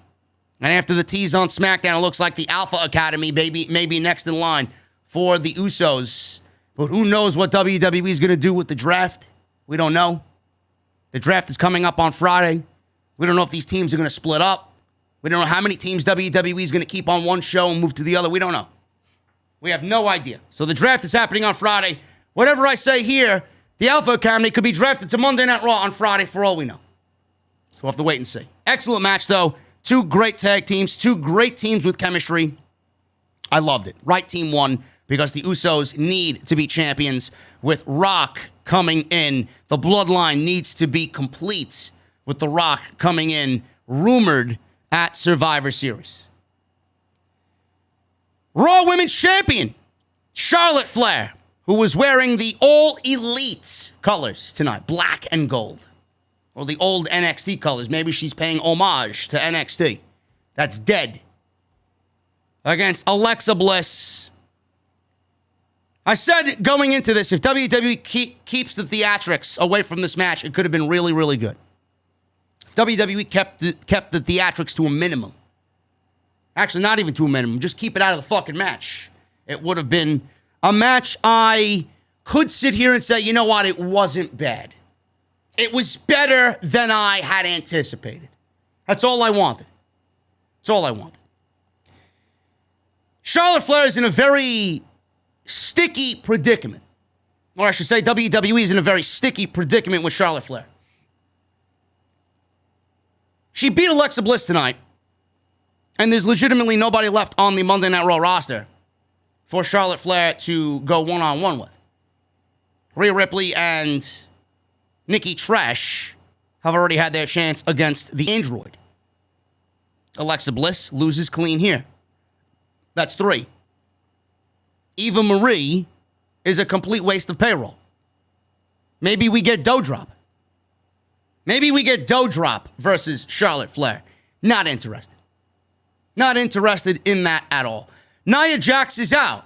And after the tease on SmackDown, it looks like the Alpha Academy may be next in line for the Usos. But who knows what WWE is going to do with the draft? We don't know. The draft is coming up on Friday. We don't know if these teams are going to split up. We don't know how many teams WWE is going to keep on one show and move to the other. We don't know. We have no idea. So the draft is happening on Friday. Whatever I say here, the Alpha Academy could be drafted to Monday Night Raw on Friday for all we know. So we'll have to wait and see. Excellent match, though. 2 great tag teams, 2 great teams with chemistry. I loved it. Right team won because the Usos need to be champions. With Rock coming in, the Bloodline needs to be complete with The Rock coming in, rumored at Survivor Series. Raw Women's Champion, Charlotte Flair, who was wearing the All Elite colors tonight, black and gold. Or the old NXT colors. Maybe she's paying homage to NXT. That's dead. Against Alexa Bliss. I said going into this, if WWE keeps the theatrics away from this match, it could have been really, really good. If WWE kept the theatrics to a minimum. Actually, not even to a minimum. Just keep it out of the fucking match. It would have been a match I could sit here and say, you know what, it wasn't bad. It was better than I had anticipated. That's all I wanted. That's all I wanted. Charlotte Flair is in a very sticky predicament. Or I should say WWE is in a very sticky predicament with Charlotte Flair. She beat Alexa Bliss tonight, and there's legitimately nobody left on the Monday Night Raw roster for Charlotte Flair to go one-on-one with. Rhea Ripley and Nikki Trash have already had their chance against the Android. Alexa Bliss loses clean here. That's 3. Eva Marie is a complete waste of payroll. Maybe we get Doudrop. Maybe we get Doudrop versus Charlotte Flair. Not interested. Not interested in that at all. Nia Jax is out.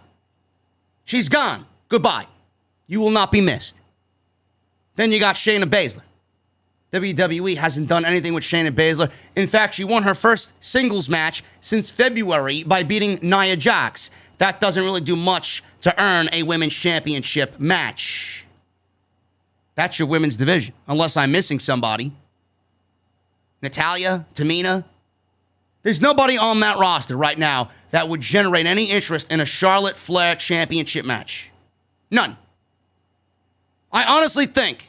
She's gone. Goodbye. You will not be missed. Then you got Shayna Baszler. WWE hasn't done anything with Shayna Baszler. In fact, she won her first singles match since February by beating Nia Jax. That doesn't really do much to earn a women's championship match. That's your women's division, unless I'm missing somebody. Natalya, Tamina. There's nobody on that roster right now that would generate any interest in a Charlotte Flair championship match. None. I honestly think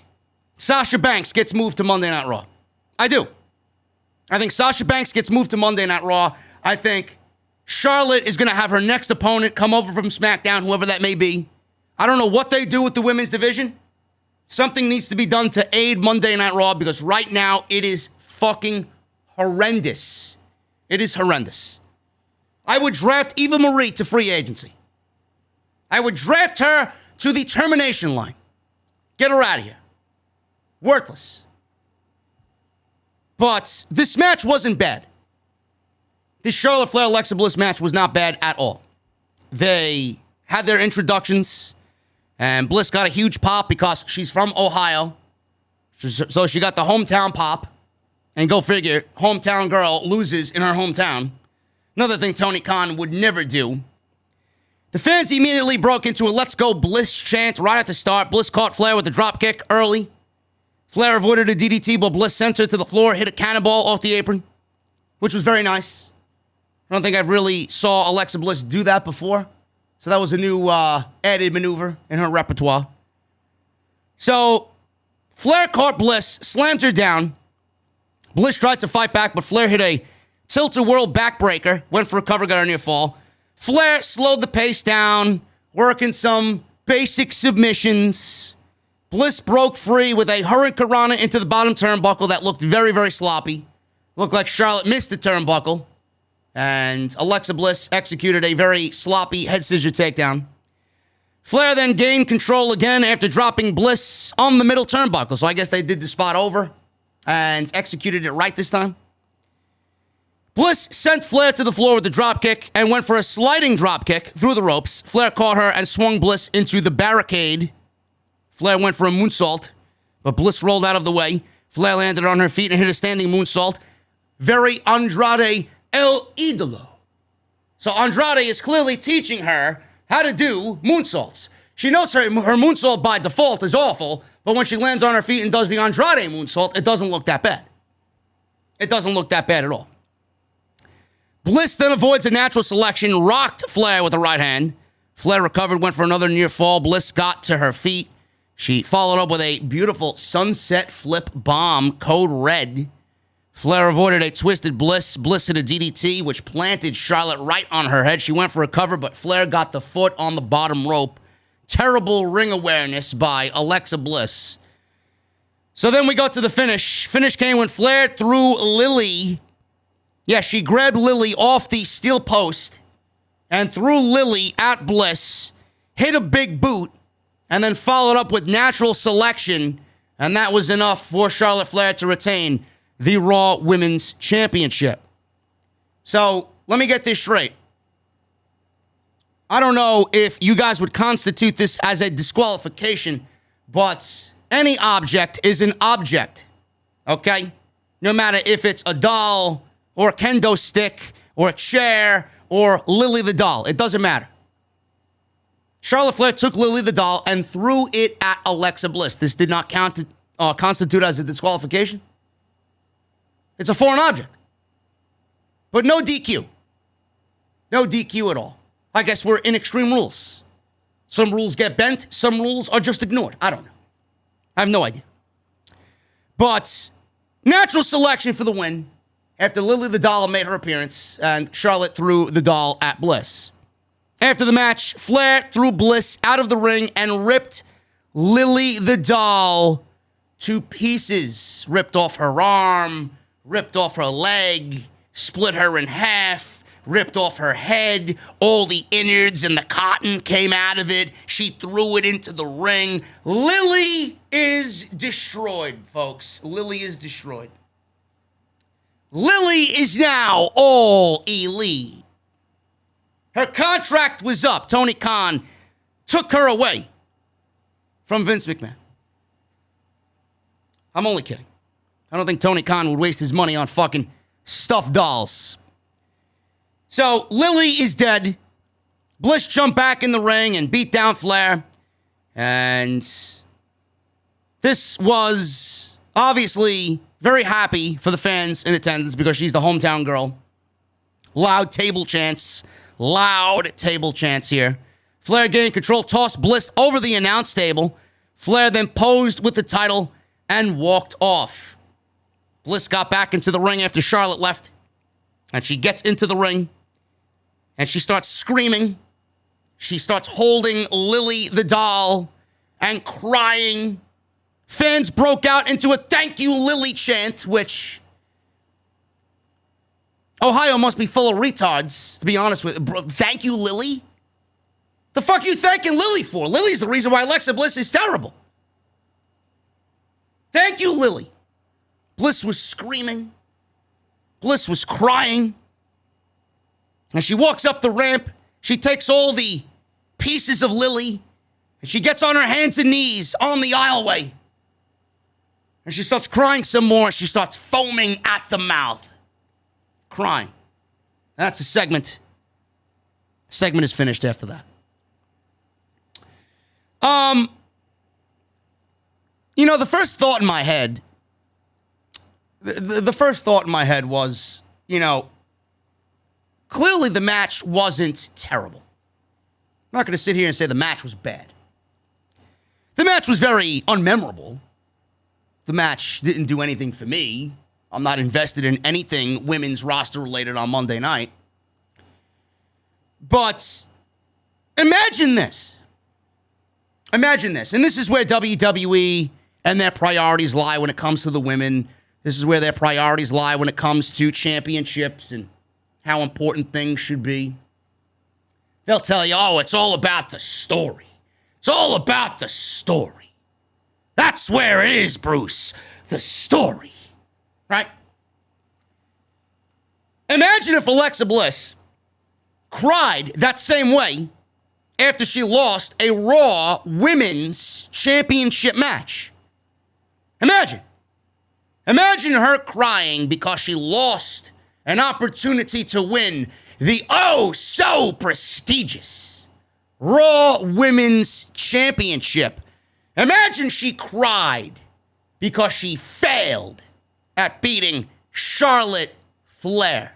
Sasha Banks gets moved to Monday Night Raw. I do. I think Sasha Banks gets moved to Monday Night Raw. I think Charlotte is going to have her next opponent come over from SmackDown, whoever that may be. I don't know what they do with the women's division. Something needs to be done to aid Monday Night Raw because right now it is fucking horrendous. It is horrendous. I would draft Eva Marie to free agency. I would draft her to the termination line. Get her out of here. Worthless. But this match wasn't bad. This Charlotte Flair Alexa Bliss match was not bad at all. They had their introductions, and Bliss got a huge pop because she's from Ohio. So she got the hometown pop. And go figure, hometown girl loses in her hometown. Another thing Tony Khan would never do. The fans immediately broke into a Let's Go Bliss chant right at the start. Bliss caught Flair with a dropkick early. Flair avoided a DDT, but Bliss sent her to the floor, hit a cannonball off the apron, which was very nice. I don't think I really saw Alexa Bliss do that before. So that was a new added maneuver in her repertoire. So Flair caught Bliss, slammed her down. Bliss tried to fight back, but Flair hit a tilt-a-whirl backbreaker, went for a cover, got a near fall. Flair slowed the pace down, working some basic submissions. Bliss broke free with a hurricanrana into the bottom turnbuckle that looked very, very sloppy. Looked like Charlotte missed the turnbuckle. And Alexa Bliss executed a very sloppy head scissor takedown. Flair then gained control again after dropping Bliss on the middle turnbuckle. So I guess they did the spot over and executed it right this time. Bliss sent Flair to the floor with the dropkick and went for a sliding dropkick through the ropes. Flair caught her and swung Bliss into the barricade. Flair went for a moonsault, but Bliss rolled out of the way. Flair landed on her feet and hit a standing moonsault. Very Andrade El Idolo. So Andrade is clearly teaching her how to do moonsaults. She knows her moonsault by default is awful, but when she lands on her feet and does the Andrade moonsault, it doesn't look that bad. It doesn't look that bad at all. Bliss then avoids a natural selection, rocked Flair with the right hand. Flair recovered, went for another near fall. Bliss got to her feet. She followed up with a beautiful sunset flip bomb, code red. Flair avoided a twisted Bliss. Bliss hit a DDT, which planted Charlotte right on her head. She went for a cover, but Flair got the foot on the bottom rope. Terrible ring awareness by Alexa Bliss. So then we go to the finish. Finish came when Flair threw Lily. Yeah, she grabbed Lily off the steel post and threw Lily at Bliss, hit a big boot, and then followed up with natural selection, and that was enough for Charlotte Flair to retain the Raw Women's Championship. So let me get this straight. I don't know if you guys would constitute this as a disqualification, but any object is an object, okay? No matter if it's a doll or a kendo stick or a chair or Lily the doll. It doesn't matter. Charlotte Flair took Lily the doll and threw it at Alexa Bliss. This did not constitute as a disqualification. It's a foreign object. But no DQ. No DQ at all. I guess we're in Extreme Rules. Some rules get bent. Some rules are just ignored. I don't know. I have no idea. But natural selection for the win after Lily the doll made her appearance and Charlotte threw the doll at Bliss. After the match, Flair threw Bliss out of the ring and ripped Lily the doll to pieces. Ripped off her arm, ripped off her leg, split her in half, ripped off her head. All the innards and the cotton came out of it. She threw it into the ring. Lily is destroyed, folks. Lily is destroyed. Lily is now all elite. Her contract was up. Tony Khan took her away from Vince McMahon. I'm only kidding. I don't think Tony Khan would waste his money on fucking stuffed dolls. So Lily is dead. Bliss jumped back in the ring and beat down Flair. And this was obviously very happy for the fans in attendance because she's the hometown girl. Loud table chants here. Flair gained control, tossed Bliss over the announce table. Flair then posed with the title and walked off. Bliss got back into the ring after Charlotte left. And she gets into the ring. And she starts screaming. She starts holding Lily the doll and crying. Fans broke out into a thank you, Lily chant, which Ohio must be full of retards, to be honest with you. Thank you, Lily? The fuck you thanking Lily for? Lily's the reason why Alexa Bliss is terrible. Thank you, Lily. Bliss was screaming. Bliss was crying. And she walks up the ramp. She takes all the pieces of Lily and she gets on her hands and knees on the aisleway. And she starts crying some more. She starts foaming at the mouth. Crying. That's the segment. The segment is finished after that. The first thought in my head, the first thought in my head was, clearly the match wasn't terrible. I'm not going to sit here and say the match was bad. The match was very unmemorable. The match didn't do anything for me. I'm not invested in anything women's roster related on Monday night. But imagine this. Imagine this. And this is where WWE and their priorities lie when it comes to the women. This is where their priorities lie when it comes to championships and how important things should be. They'll tell you, it's all about the story. It's all about the story. That's where it is, Bruce. The story. Right? Imagine if Alexa Bliss cried that same way after she lost a Raw Women's Championship match. Imagine. Imagine her crying because she lost an opportunity to win the so prestigious Raw Women's Championship. Imagine she cried because she failed at beating Charlotte Flair.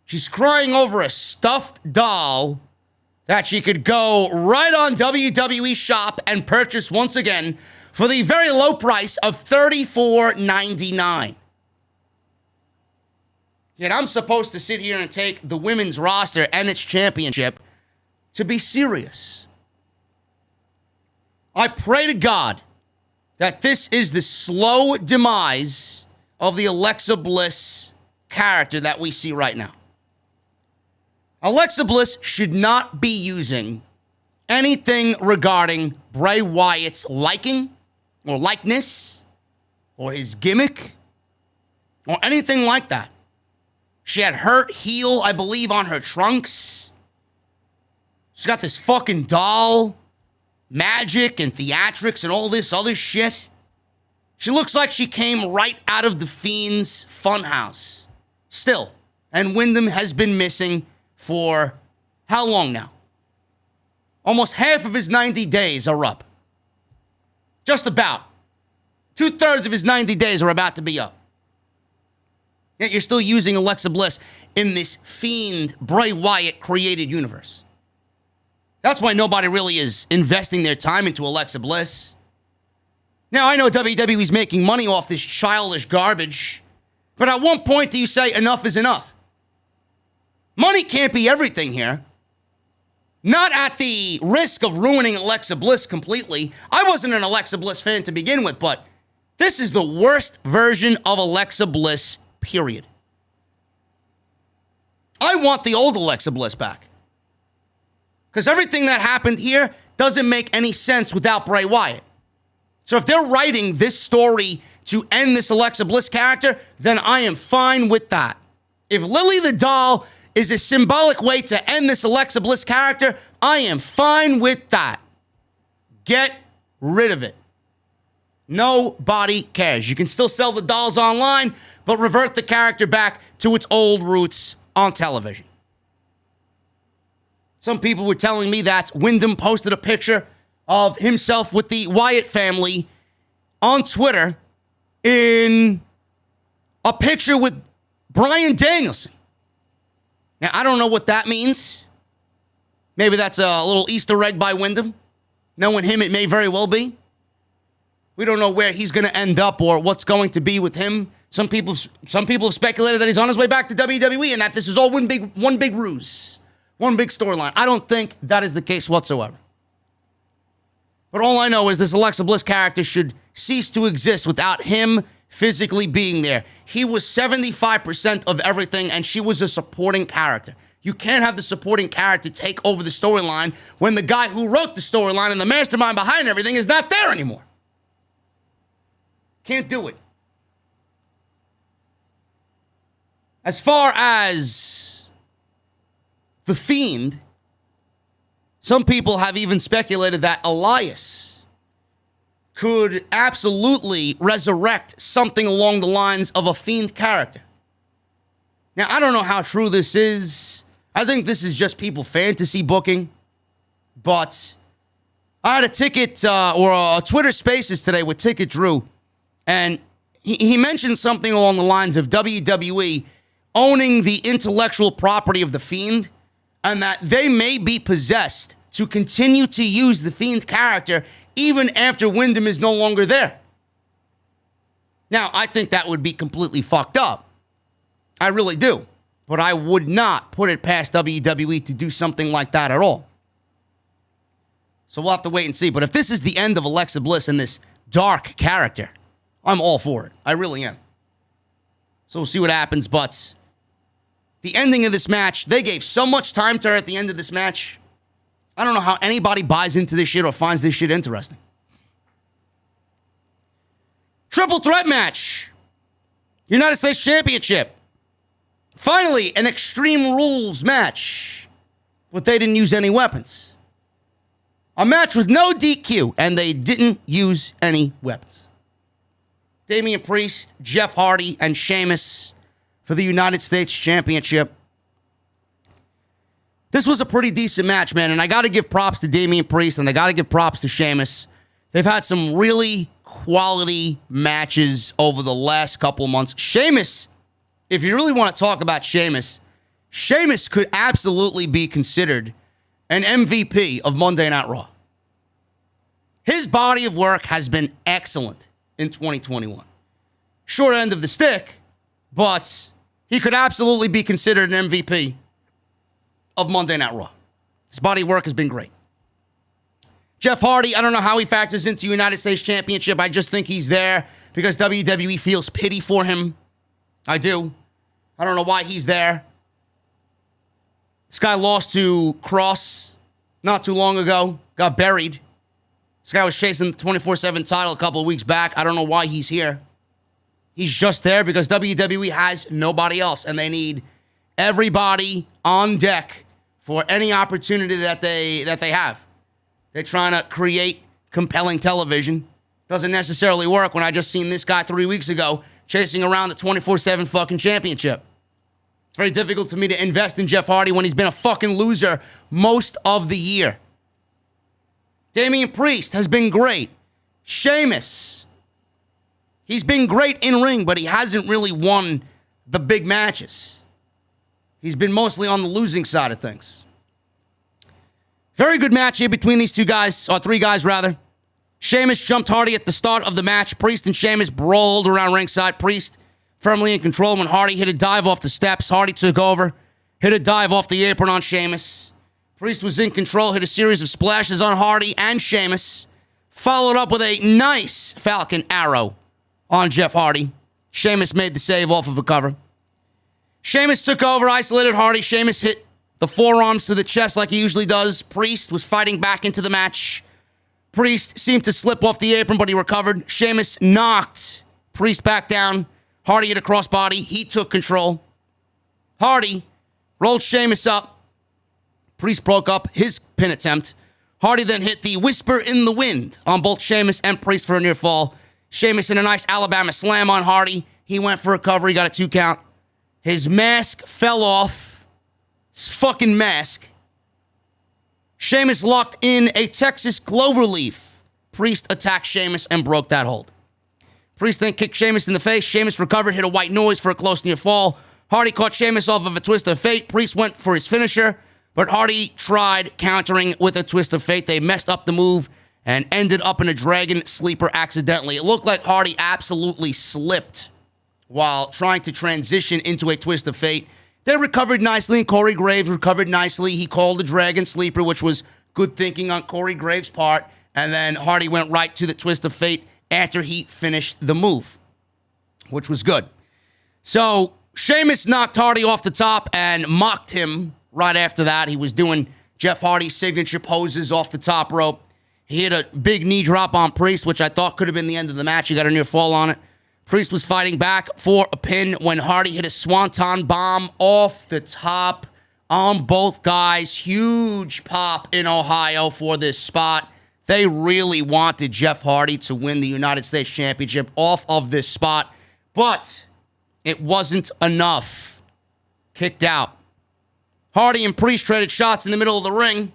She's crying over a stuffed doll that she could go right on WWE Shop and purchase once again for the very low price of $34.99. Yet I'm supposed to sit here and take the women's roster and its championship to be serious. I pray to God that this is the slow demise of the Alexa Bliss character that we see right now. Alexa Bliss should not be using anything regarding Bray Wyatt's liking or likeness or his gimmick or anything like that. She had hurt heel, I believe, on her trunks. She's got this fucking doll, magic and theatrics and all this other shit. She looks like she came right out of the Fiend's funhouse. Still. And Wyndham has been missing for how long now? Almost half of his 90 days are up. Just about. 2/3 of his 90 days are about to be up. Yet you're still using Alexa Bliss in this Fiend Bray Wyatt created universe. That's why nobody really is investing their time into Alexa Bliss. Now, I know WWE's making money off this childish garbage, but at what point do you say enough is enough? Money can't be everything here. Not at the risk of ruining Alexa Bliss completely. I wasn't an Alexa Bliss fan to begin with, but this is the worst version of Alexa Bliss, period. I want the old Alexa Bliss back. Because everything that happened here doesn't make any sense without Bray Wyatt. So if they're writing this story to end this Alexa Bliss character, then I am fine with that. If Lily the Doll is a symbolic way to end this Alexa Bliss character, I am fine with that. Get rid of it. Nobody cares. You can still sell the dolls online, but revert the character back to its old roots on television. Some people were telling me that Wyndham posted a picture of himself with the Wyatt family on Twitter in a picture with Bryan Danielson. Now, I don't know what that means. Maybe that's a little Easter egg by Wyndham. Knowing him, it may very well be. We don't know where he's going to end up or what's going to be with him. Some people have speculated that he's on his way back to WWE and that this is all one big ruse, one big storyline. I don't think that is the case whatsoever. But all I know is this Alexa Bliss character should cease to exist without him physically being there. He was 75% of everything, and she was a supporting character. You can't have the supporting character take over the storyline when the guy who wrote the storyline and the mastermind behind everything is not there anymore. Can't do it. As far as The Fiend, some people have even speculated that Elias could absolutely resurrect something along the lines of a Fiend character. Now, I don't know how true this is. I think this is just people fantasy booking. But I had a ticket or a Twitter Spaces today with Ticket Drew. And he mentioned something along the lines of WWE owning the intellectual property of The Fiend and that they may be possessed to continue to use the Fiend character even after Wyndham is no longer there. Now, I think that would be completely fucked up. I really do. But I would not put it past WWE to do something like that at all. So we'll have to wait and see. But if this is the end of Alexa Bliss and this dark character, I'm all for it. I really am. So we'll see what happens. But the ending of this match, they gave so much time to her at the end of this match. I don't know how anybody buys into this shit or finds this shit interesting. Triple threat match. United States Championship. Finally, an Extreme Rules match. But they didn't use any weapons. A match with no DQ, and they didn't use any weapons. Damien Priest, Jeff Hardy, and Sheamus for the United States Championship. This was a pretty decent match, man, and I got to give props to Damien Priest, and I got to give props to Sheamus. They've had some really quality matches over the last couple of months. Sheamus, if you really want to talk about Sheamus, Sheamus could absolutely be considered an MVP of Monday Night Raw. His body of work has been excellent in 2021. Short end of the stick, but he could absolutely be considered an MVP of Monday Night Raw. His body of work has been great. Jeff Hardy, I don't know how he factors into United States Championship. I just think he's there because WWE feels pity for him. I do. I don't know why he's there. This guy lost to Cross not too long ago. Got buried. This guy was chasing the 24/7 title a couple of weeks back. I don't know why he's here. He's just there because WWE has nobody else, and they need everybody on deck for any opportunity that they have. They're trying to create compelling television. Doesn't necessarily work when I just seen this guy 3 weeks ago chasing around the 24/7 fucking championship. It's very difficult for me to invest in Jeff Hardy when he's been a fucking loser most of the year. Damien Priest has been great. Sheamus, he's been great in ring, but he hasn't really won the big matches. He's been mostly on the losing side of things. Very good match here between these two guys, or three guys rather. Sheamus jumped Hardy at the start of the match. Priest and Sheamus brawled around ringside. Priest firmly in control when Hardy hit a dive off the steps. Hardy took over, hit a dive off the apron on Sheamus. Priest was in control, hit a series of splashes on Hardy and Sheamus. Followed up with a nice Falcon Arrow on Jeff Hardy. Sheamus made the save off of a cover. Sheamus took over, isolated Hardy. Sheamus hit the forearms to the chest like he usually does. Priest was fighting back into the match. Priest seemed to slip off the apron, but he recovered. Sheamus knocked Priest back down. Hardy hit a crossbody. He took control. Hardy rolled Sheamus up. Priest broke up his pin attempt. Hardy then hit the Whisper in the Wind on both Sheamus and Priest for a near fall. Sheamus in a nice Alabama slam on Hardy. He went for a cover. He got a 2 count. His mask fell off. His fucking mask. Sheamus locked in a Texas cloverleaf. Priest attacked Sheamus and broke that hold. Priest then kicked Sheamus in the face. Sheamus recovered, hit a white noise for a close near fall. Hardy caught Sheamus off of a twist of fate. Priest went for his finisher, but Hardy tried countering with a twist of fate. They messed up the move and ended up in a dragon sleeper accidentally. It looked like Hardy absolutely slipped while trying to transition into a twist of fate. They recovered nicely, and Corey Graves recovered nicely. He called a dragon sleeper, which was good thinking on Corey Graves' part. And then Hardy went right to the twist of fate after he finished the move, which was good. So Sheamus knocked Hardy off the top and mocked him right after that. He was doing Jeff Hardy's signature poses off the top rope. He hit a big knee drop on Priest, which I thought could have been the end of the match. He got a near fall on it. Priest was fighting back for a pin when Hardy hit a swanton bomb off the top on both guys. Huge pop in Ohio for this spot. They really wanted Jeff Hardy to win the United States Championship off of this spot, but it wasn't enough. Kicked out. Hardy and Priest traded shots in the middle of the ring.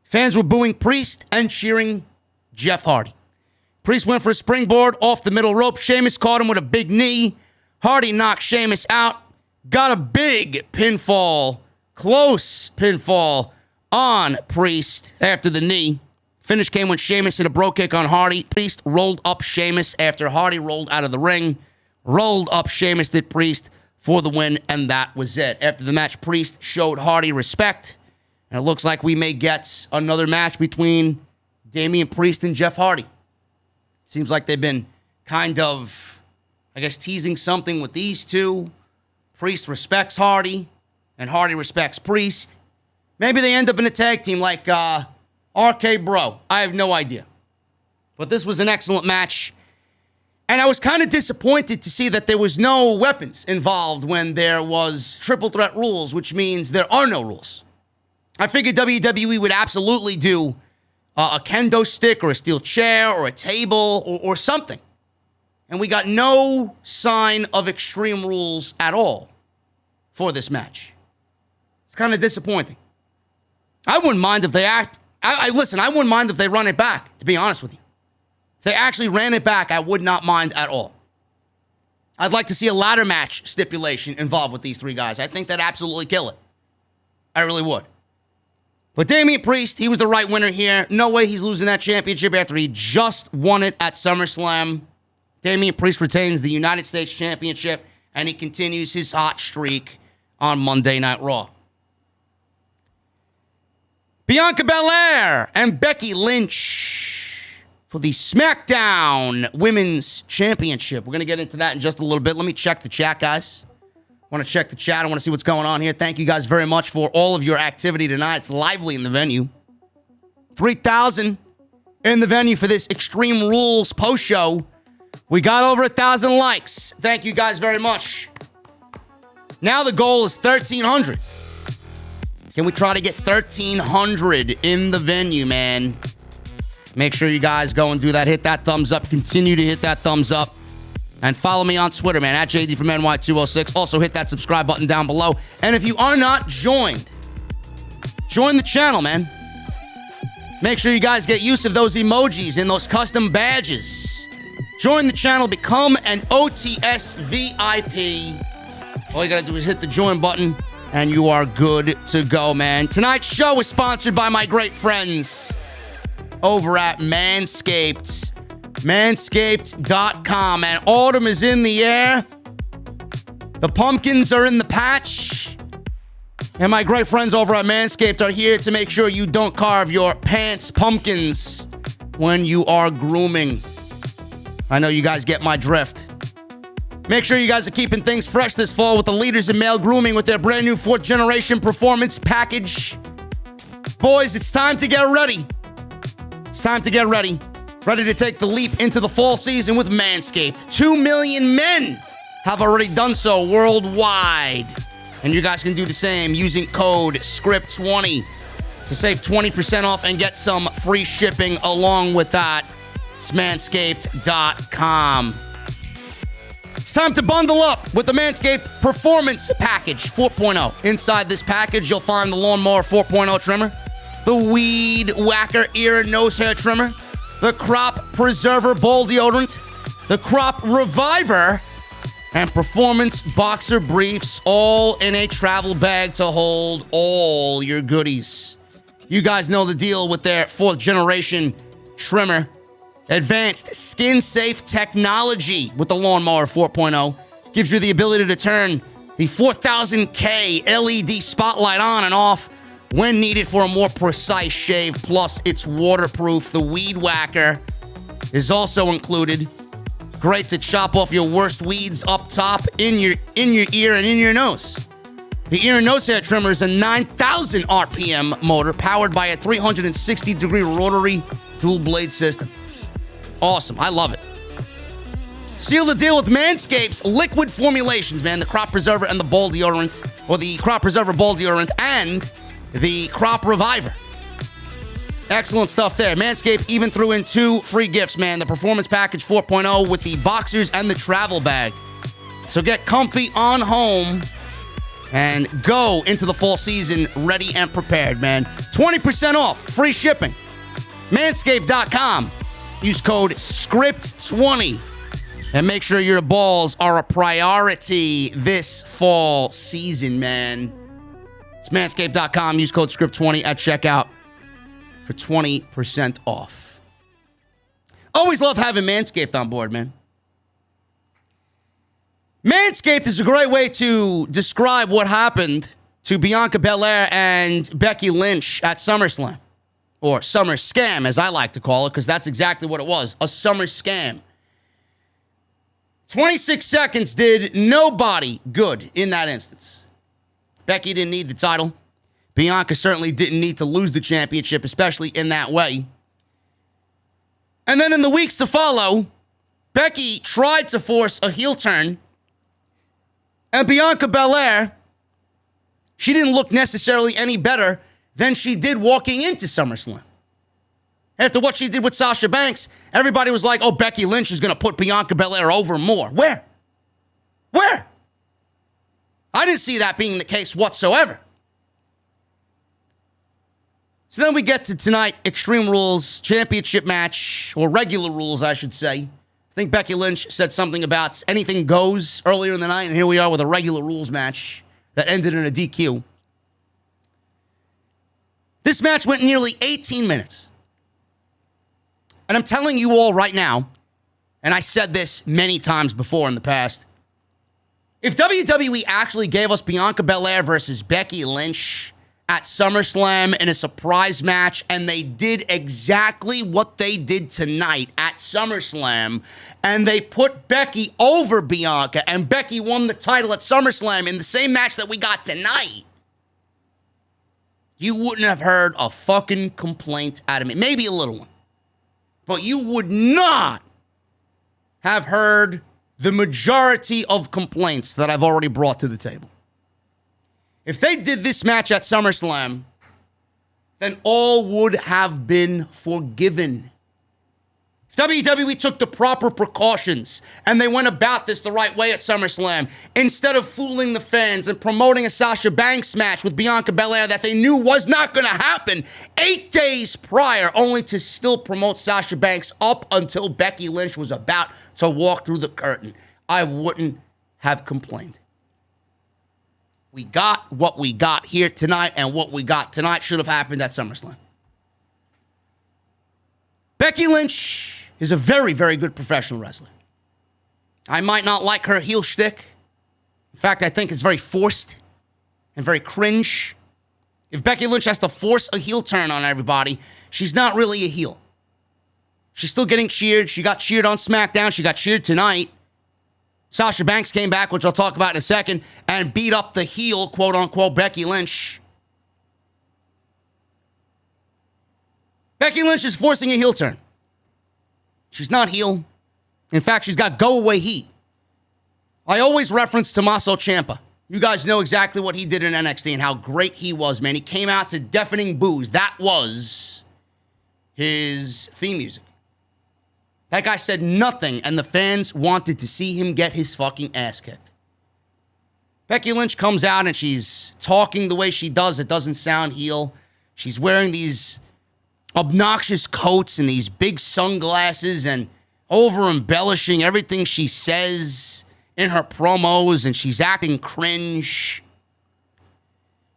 Fans were booing Priest and cheering Jeff Hardy. Priest went for a springboard off the middle rope. Sheamus caught him with a big knee. Hardy knocked Sheamus out. Got a big pinfall, close pinfall on Priest after the knee. Finish came when Sheamus hit a bro kick on Hardy. Priest rolled up Sheamus after Hardy rolled out of the ring. Rolled up Sheamus, did Priest for the win, and that was it. After the match, Priest showed Hardy respect, and it looks like we may get another match between Damien Priest and Jeff Hardy. Seems like they've been kind of, I guess, teasing something with these two. Priest respects Hardy, and Hardy respects Priest. Maybe they end up in a tag team like RK Bro. I have no idea. But this was an excellent match. And I was kind of disappointed to see that there was no weapons involved when there was triple threat rules, which means there are no rules. I figured WWE would absolutely do a kendo stick or a steel chair or a table or something. And we got no sign of Extreme Rules at all for this match. It's kind of disappointing. I wouldn't mind if they I wouldn't mind if they run it back, to be honest with you. If they actually ran it back, I would not mind at all. I'd like to see a ladder match stipulation involved with these three guys. I think that'd absolutely kill it. I really would. But Damien Priest, he was the right winner here. No way he's losing that championship after he just won it at SummerSlam. Damien Priest retains the United States Championship, and he continues his hot streak on Monday Night Raw. Bianca Belair and Becky Lynch for the SmackDown Women's Championship. We're going to get into that in just a little bit. Let me check the chat, guys. I want to check the chat. I want to see what's going on here. Thank you guys very much for all of your activity tonight. It's lively in the venue. 3,000 in the venue for this Extreme Rules post-show. We got over 1,000 likes. Thank you guys very much. Now the goal is 1,300. Can we try to get 1,300 in the venue, man? Make sure you guys go and do that. Hit that thumbs up. Continue to hit that thumbs up. And follow me on Twitter, man, at JD from NY206. Also, hit that subscribe button down below. And if you are not joined, join the channel, man. Make sure you guys get use of those emojis and those custom badges. Join the channel. Become an OTS VIP. All you got to do is hit the join button, and you are good to go, man. Tonight's show is sponsored by my great friends over at Manscaped. Manscaped.com, and autumn is in the air. The pumpkins are in the patch. And my great friends over at Manscaped are here to make sure you don't carve your pants pumpkins when you are grooming. I know you guys get my drift. Make sure you guys are keeping things fresh this fall with the leaders in male grooming with their brand new 4th generation performance package. Boys, it's time to get ready. It's time to get ready. Ready to take the leap into the fall season with Manscaped. 2 million men have already done so worldwide. And you guys can do the same using code SCRIPT20 to save 20% off and get some free shipping along with that. It's manscaped.com. It's time to bundle up with the Manscaped Performance Package 4.0. Inside this package, you'll find the Lawnmower 4.0 trimmer, the Weed Whacker ear and nose hair trimmer, the Crop Preserver ball deodorant, the Crop Reviver, and Performance Boxer Briefs, all in a travel bag to hold all your goodies. You guys know the deal with their 4th generation trimmer. Advanced skin-safe technology with the Lawnmower 4.0 gives you the ability to turn the 4000K LED spotlight on and off when needed for a more precise shave. Plus, it's waterproof. The Weed Whacker is also included. Great to chop off your worst weeds up top, in your ear and in your nose. The ear and nose hair trimmer is a 9,000 RPM motor powered by a 360-degree rotary dual blade system. Awesome. I love it. Seal the deal with Manscaped's liquid formulations, man. The Crop Preserver and the ball deodorant, or the Crop Preserver ball deodorant and the Crop Reviver. Excellent stuff there. Manscaped even threw in 2 free gifts, man. The Performance Package 4.0 with the boxers and the travel bag. So get comfy on home and go into the fall season ready and prepared, man. 20% off, free shipping. Manscaped.com. Use code SCRIPT20 and make sure your balls are a priority this fall season, man. It's Manscaped.com. Use code SCRIPT20 at checkout for 20% off. Always love having Manscaped on board, man. Manscaped is a great way to describe what happened to Bianca Belair and Becky Lynch at SummerSlam. Or Summer Scam, as I like to call it, because that's exactly what it was. A Summer Scam. 26 seconds did nobody good in that instance. Becky didn't need the title. Bianca certainly didn't need to lose the championship, especially in that way. And then in the weeks to follow, Becky tried to force a heel turn. And Bianca Belair, she didn't look necessarily any better than she did walking into SummerSlam. After what she did with Sasha Banks, everybody was like, oh, Becky Lynch is going to put Bianca Belair over more. Where? I didn't see that being the case whatsoever. So then we get to tonight, Extreme Rules championship match, or regular rules, I should say. I think Becky Lynch said something about anything goes earlier in the night, and here we are with a regular rules match that ended in a DQ. This match went nearly 18 minutes. And I'm telling you all right now, and I said this many times before in the past, if WWE actually gave us Bianca Belair versus Becky Lynch at SummerSlam in a surprise match, and they did exactly what they did tonight at SummerSlam, and they put Becky over Bianca, and Becky won the title at SummerSlam in the same match that we got tonight, you wouldn't have heard a fucking complaint out of me. Maybe a little one. But you would not have heard the majority of complaints that I've already brought to the table. If they did this match at SummerSlam, then all would have been forgiven. If WWE took the proper precautions and they went about this the right way at SummerSlam, instead of fooling the fans and promoting a Sasha Banks match with Bianca Belair that they knew was not going to happen 8 days prior, only to still promote Sasha Banks up until Becky Lynch was about to walk through the curtain, I wouldn't have complained. We got what we got here tonight, and what we got tonight should have happened at SummerSlam. Becky Lynch is a very, very good professional wrestler. I might not like her heel shtick. In fact, I think it's very forced and very cringe. If Becky Lynch has to force a heel turn on everybody, she's not really a heel. She's still getting cheered. She got cheered on SmackDown. She got cheered tonight. Sasha Banks came back, which I'll talk about in a second, and beat up the heel, quote-unquote, Becky Lynch. Becky Lynch is forcing a heel turn. She's not heel. In fact, she's got go-away heat. I always reference Tommaso Ciampa. You guys know exactly what he did in NXT and how great he was, man. He came out to deafening boos. That was his theme music. That guy said nothing, and the fans wanted to see him get his fucking ass kicked. Becky Lynch comes out, and she's talking the way she does. It doesn't sound heel. She's wearing these obnoxious coats and these big sunglasses and over-embellishing everything she says in her promos, and she's acting cringe.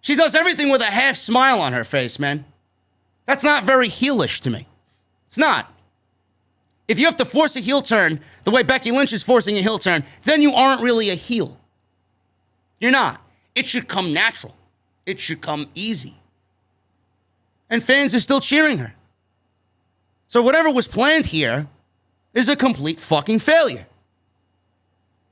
She does everything with a half smile on her face, man. That's not very heelish to me. It's not. If you have to force a heel turn the way Becky Lynch is forcing a heel turn, then you aren't really a heel. You're not. It should come natural. It should come easy. And fans are still cheering her. So whatever was planned here is a complete fucking failure.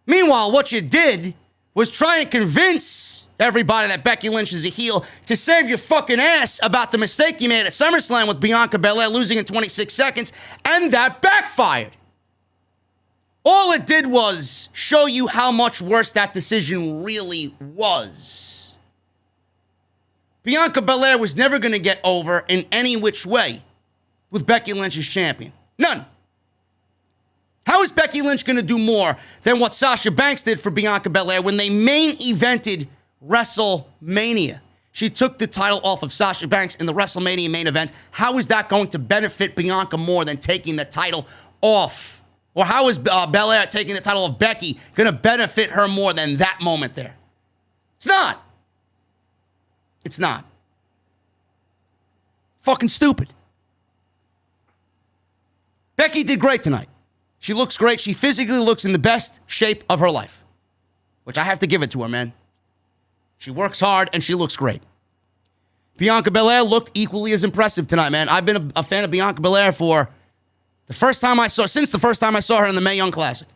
Meanwhile, what you did was try and convince everybody that Becky Lynch is a heel to save your fucking ass about the mistake you made at SummerSlam with Bianca Belair losing in 26 seconds, and that backfired. All it did was show you how much worse that decision really was. Bianca Belair was never going to get over in any which way with Becky Lynch as champion. None. How is Becky Lynch going to do more than what Sasha Banks did for Bianca Belair when they main evented WrestleMania? She took the title off of Sasha Banks in the WrestleMania main event. How is that going to benefit Bianca more than taking the title off? Or how is Belair taking the title of Becky going to benefit her more than that moment there? It's not. It's not. Fucking stupid. Becky did great tonight. She looks great. She physically looks in the best shape of her life, which I have to give it to her, man. She works hard, and she looks great. Bianca Belair looked equally as impressive tonight, man. I've been a fan of Bianca Belair since the first time I saw her in the Mae Young Classic.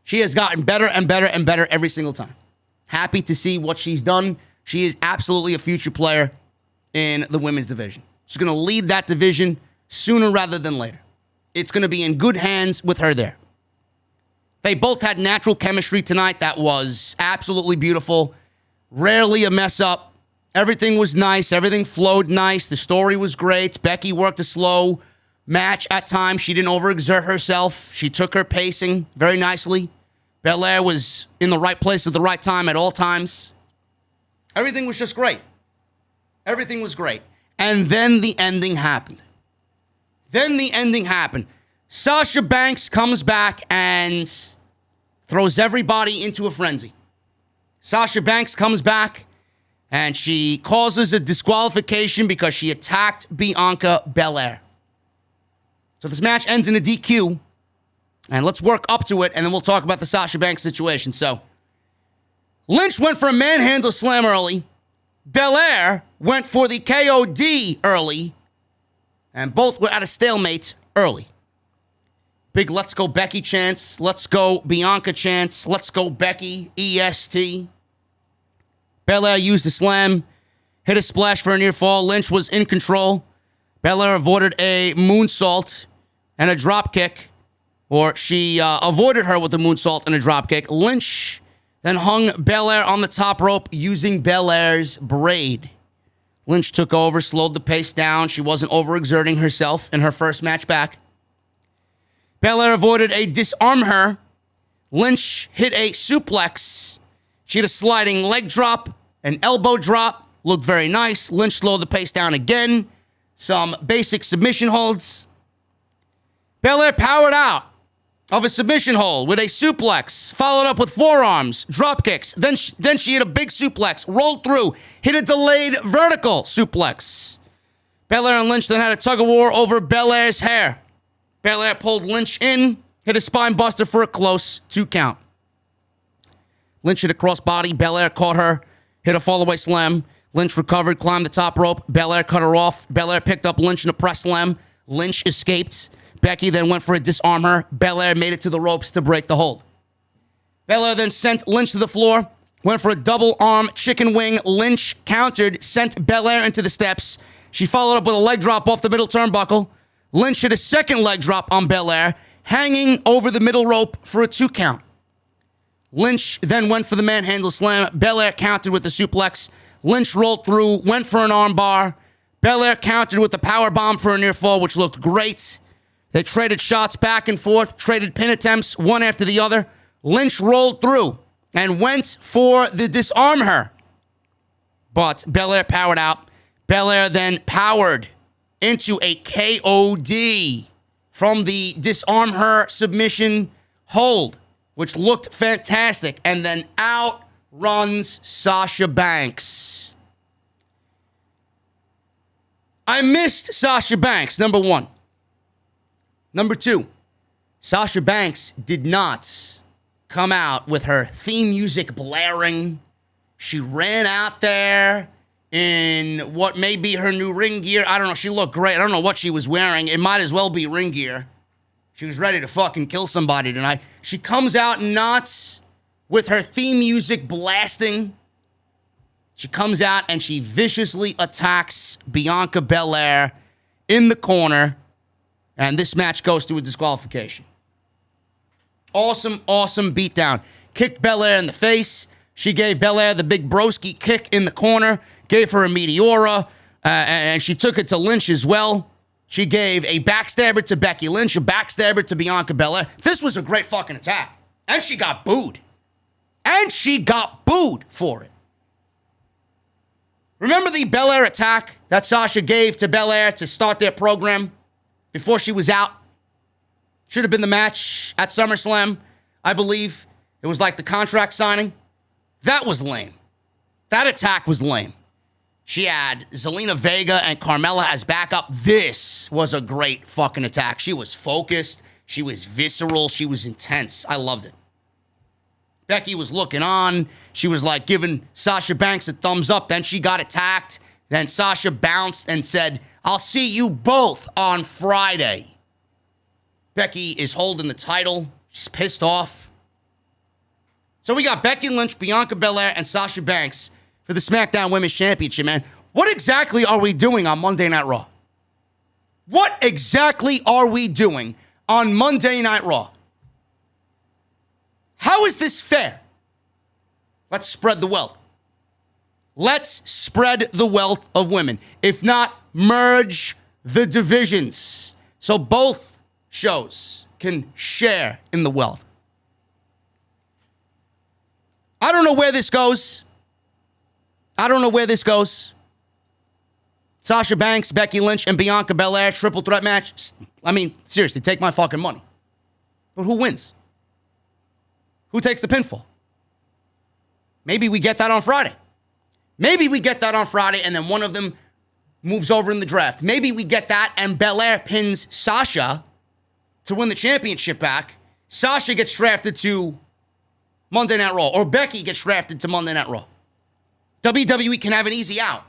She has gotten better and better and better every single time. Happy to see what she's done. She is absolutely a future player in the women's division. She's going to lead that division sooner rather than later. It's going to be in good hands with her there. They both had natural chemistry tonight that was absolutely beautiful. Rarely a mess up. Everything was nice. Everything flowed nice. The story was great. Becky worked a slow match at times. She didn't overexert herself. She took her pacing very nicely. Belair was in the right place at the right time at all times. Everything was just great. Everything was great. And then the ending happened. Sasha Banks comes back and throws everybody into a frenzy. Sasha Banks comes back and she causes a disqualification because she attacked Bianca Belair. So this match ends in a DQ. And let's work up to it, and then we'll talk about the Sasha Banks situation. So Lynch went for a manhandle slam early. Belair went for the KOD early. And both were at a stalemate early. Big let's go Becky chants. Let's go Bianca chants. Let's go Becky. EST. Belair used a slam. Hit a splash for a near fall. Lynch was in control. Belair avoided a moonsault and a drop kick. Or she avoided her with a moonsault and a drop kick. Lynch then hung Belair on the top rope using Belair's braid. Lynch took over, slowed the pace down. She wasn't overexerting herself in her first match back. Belair avoided a disarm her. Lynch hit a suplex. She had a sliding leg drop, an elbow drop. Looked very nice. Lynch slowed the pace down again. Some basic submission holds. Belair powered out of a submission hold with a suplex, followed up with forearms, drop kicks. Then she hit a big suplex, rolled through, hit a delayed vertical suplex. Belair and Lynch then had a tug-of-war over Belair's hair. Belair pulled Lynch in, hit a spine buster for a close 2 count. Lynch hit a crossbody. Belair caught her, hit a fallaway slam. Lynch recovered, climbed the top rope. Belair cut her off. Belair picked up Lynch in a press slam. Lynch escaped. Becky then went for a disarm her. Belair made it to the ropes to break the hold. Belair then sent Lynch to the floor, went for a double arm chicken wing. Lynch countered, sent Belair into the steps. She followed up with a leg drop off the middle turnbuckle. Lynch hit a second leg drop on Belair, hanging over the middle rope for a 2 count. Lynch then went for the manhandle slam. Belair countered with the suplex. Lynch rolled through, went for an armbar. Belair countered with the powerbomb for a near fall, which looked great. They traded shots back and forth, traded pin attempts, one after the other. Lynch rolled through and went for the disarm her. But Belair powered out. Belair then powered into a KOD from the disarm her submission hold, which looked fantastic. And then out runs Sasha Banks. I missed Sasha Banks, number one. Number two, Sasha Banks did not come out with her theme music blaring. She ran out there in what may be her new ring gear. I don't know. She looked great. I don't know what she was wearing. It might as well be ring gear. She was ready to fucking kill somebody tonight. She comes out nuts with her theme music blasting. She comes out and she viciously attacks Bianca Belair in the corner. And this match goes to a disqualification. Awesome, awesome beatdown. Kicked Belair in the face. She gave Belair the big broski kick in the corner. Gave her a Meteora. And she took it to Lynch as well. She gave a backstabber to Becky Lynch, a backstabber to Bianca Belair. This was a great fucking attack. And she got booed. And she got booed for it. Remember the Belair attack that Sasha gave to Belair to start their program before she was out? Should have been the match at SummerSlam, I believe. It was like the contract signing. That was lame. That attack was lame. She had Zelina Vega and Carmella as backup. This was a great fucking attack. She was focused. She was visceral. She was intense. I loved it. Becky was looking on. She was like giving Sasha Banks a thumbs up. Then she got attacked. Then Sasha bounced and said, "I'll see you both on Friday." Becky is holding the title. She's pissed off. So we got Becky Lynch, Bianca Belair, and Sasha Banks for the SmackDown Women's Championship, man. What exactly are we doing on Monday Night Raw? What exactly are we doing on Monday Night Raw? How is this fair? Let's spread the wealth. Let's spread the wealth of women. If not, merge the divisions so both shows can share in the wealth. I don't know where this goes. Sasha Banks, Becky Lynch, and Bianca Belair, triple threat match. I mean, seriously, take my fucking money. But who wins? Who takes the pinfall? Maybe we get that on Friday. And then one of them moves over in the draft. Maybe we get that and Belair pins Sasha to win the championship back. Sasha gets drafted to Monday Night Raw, or Becky gets drafted to Monday Night Raw. WWE can have an easy out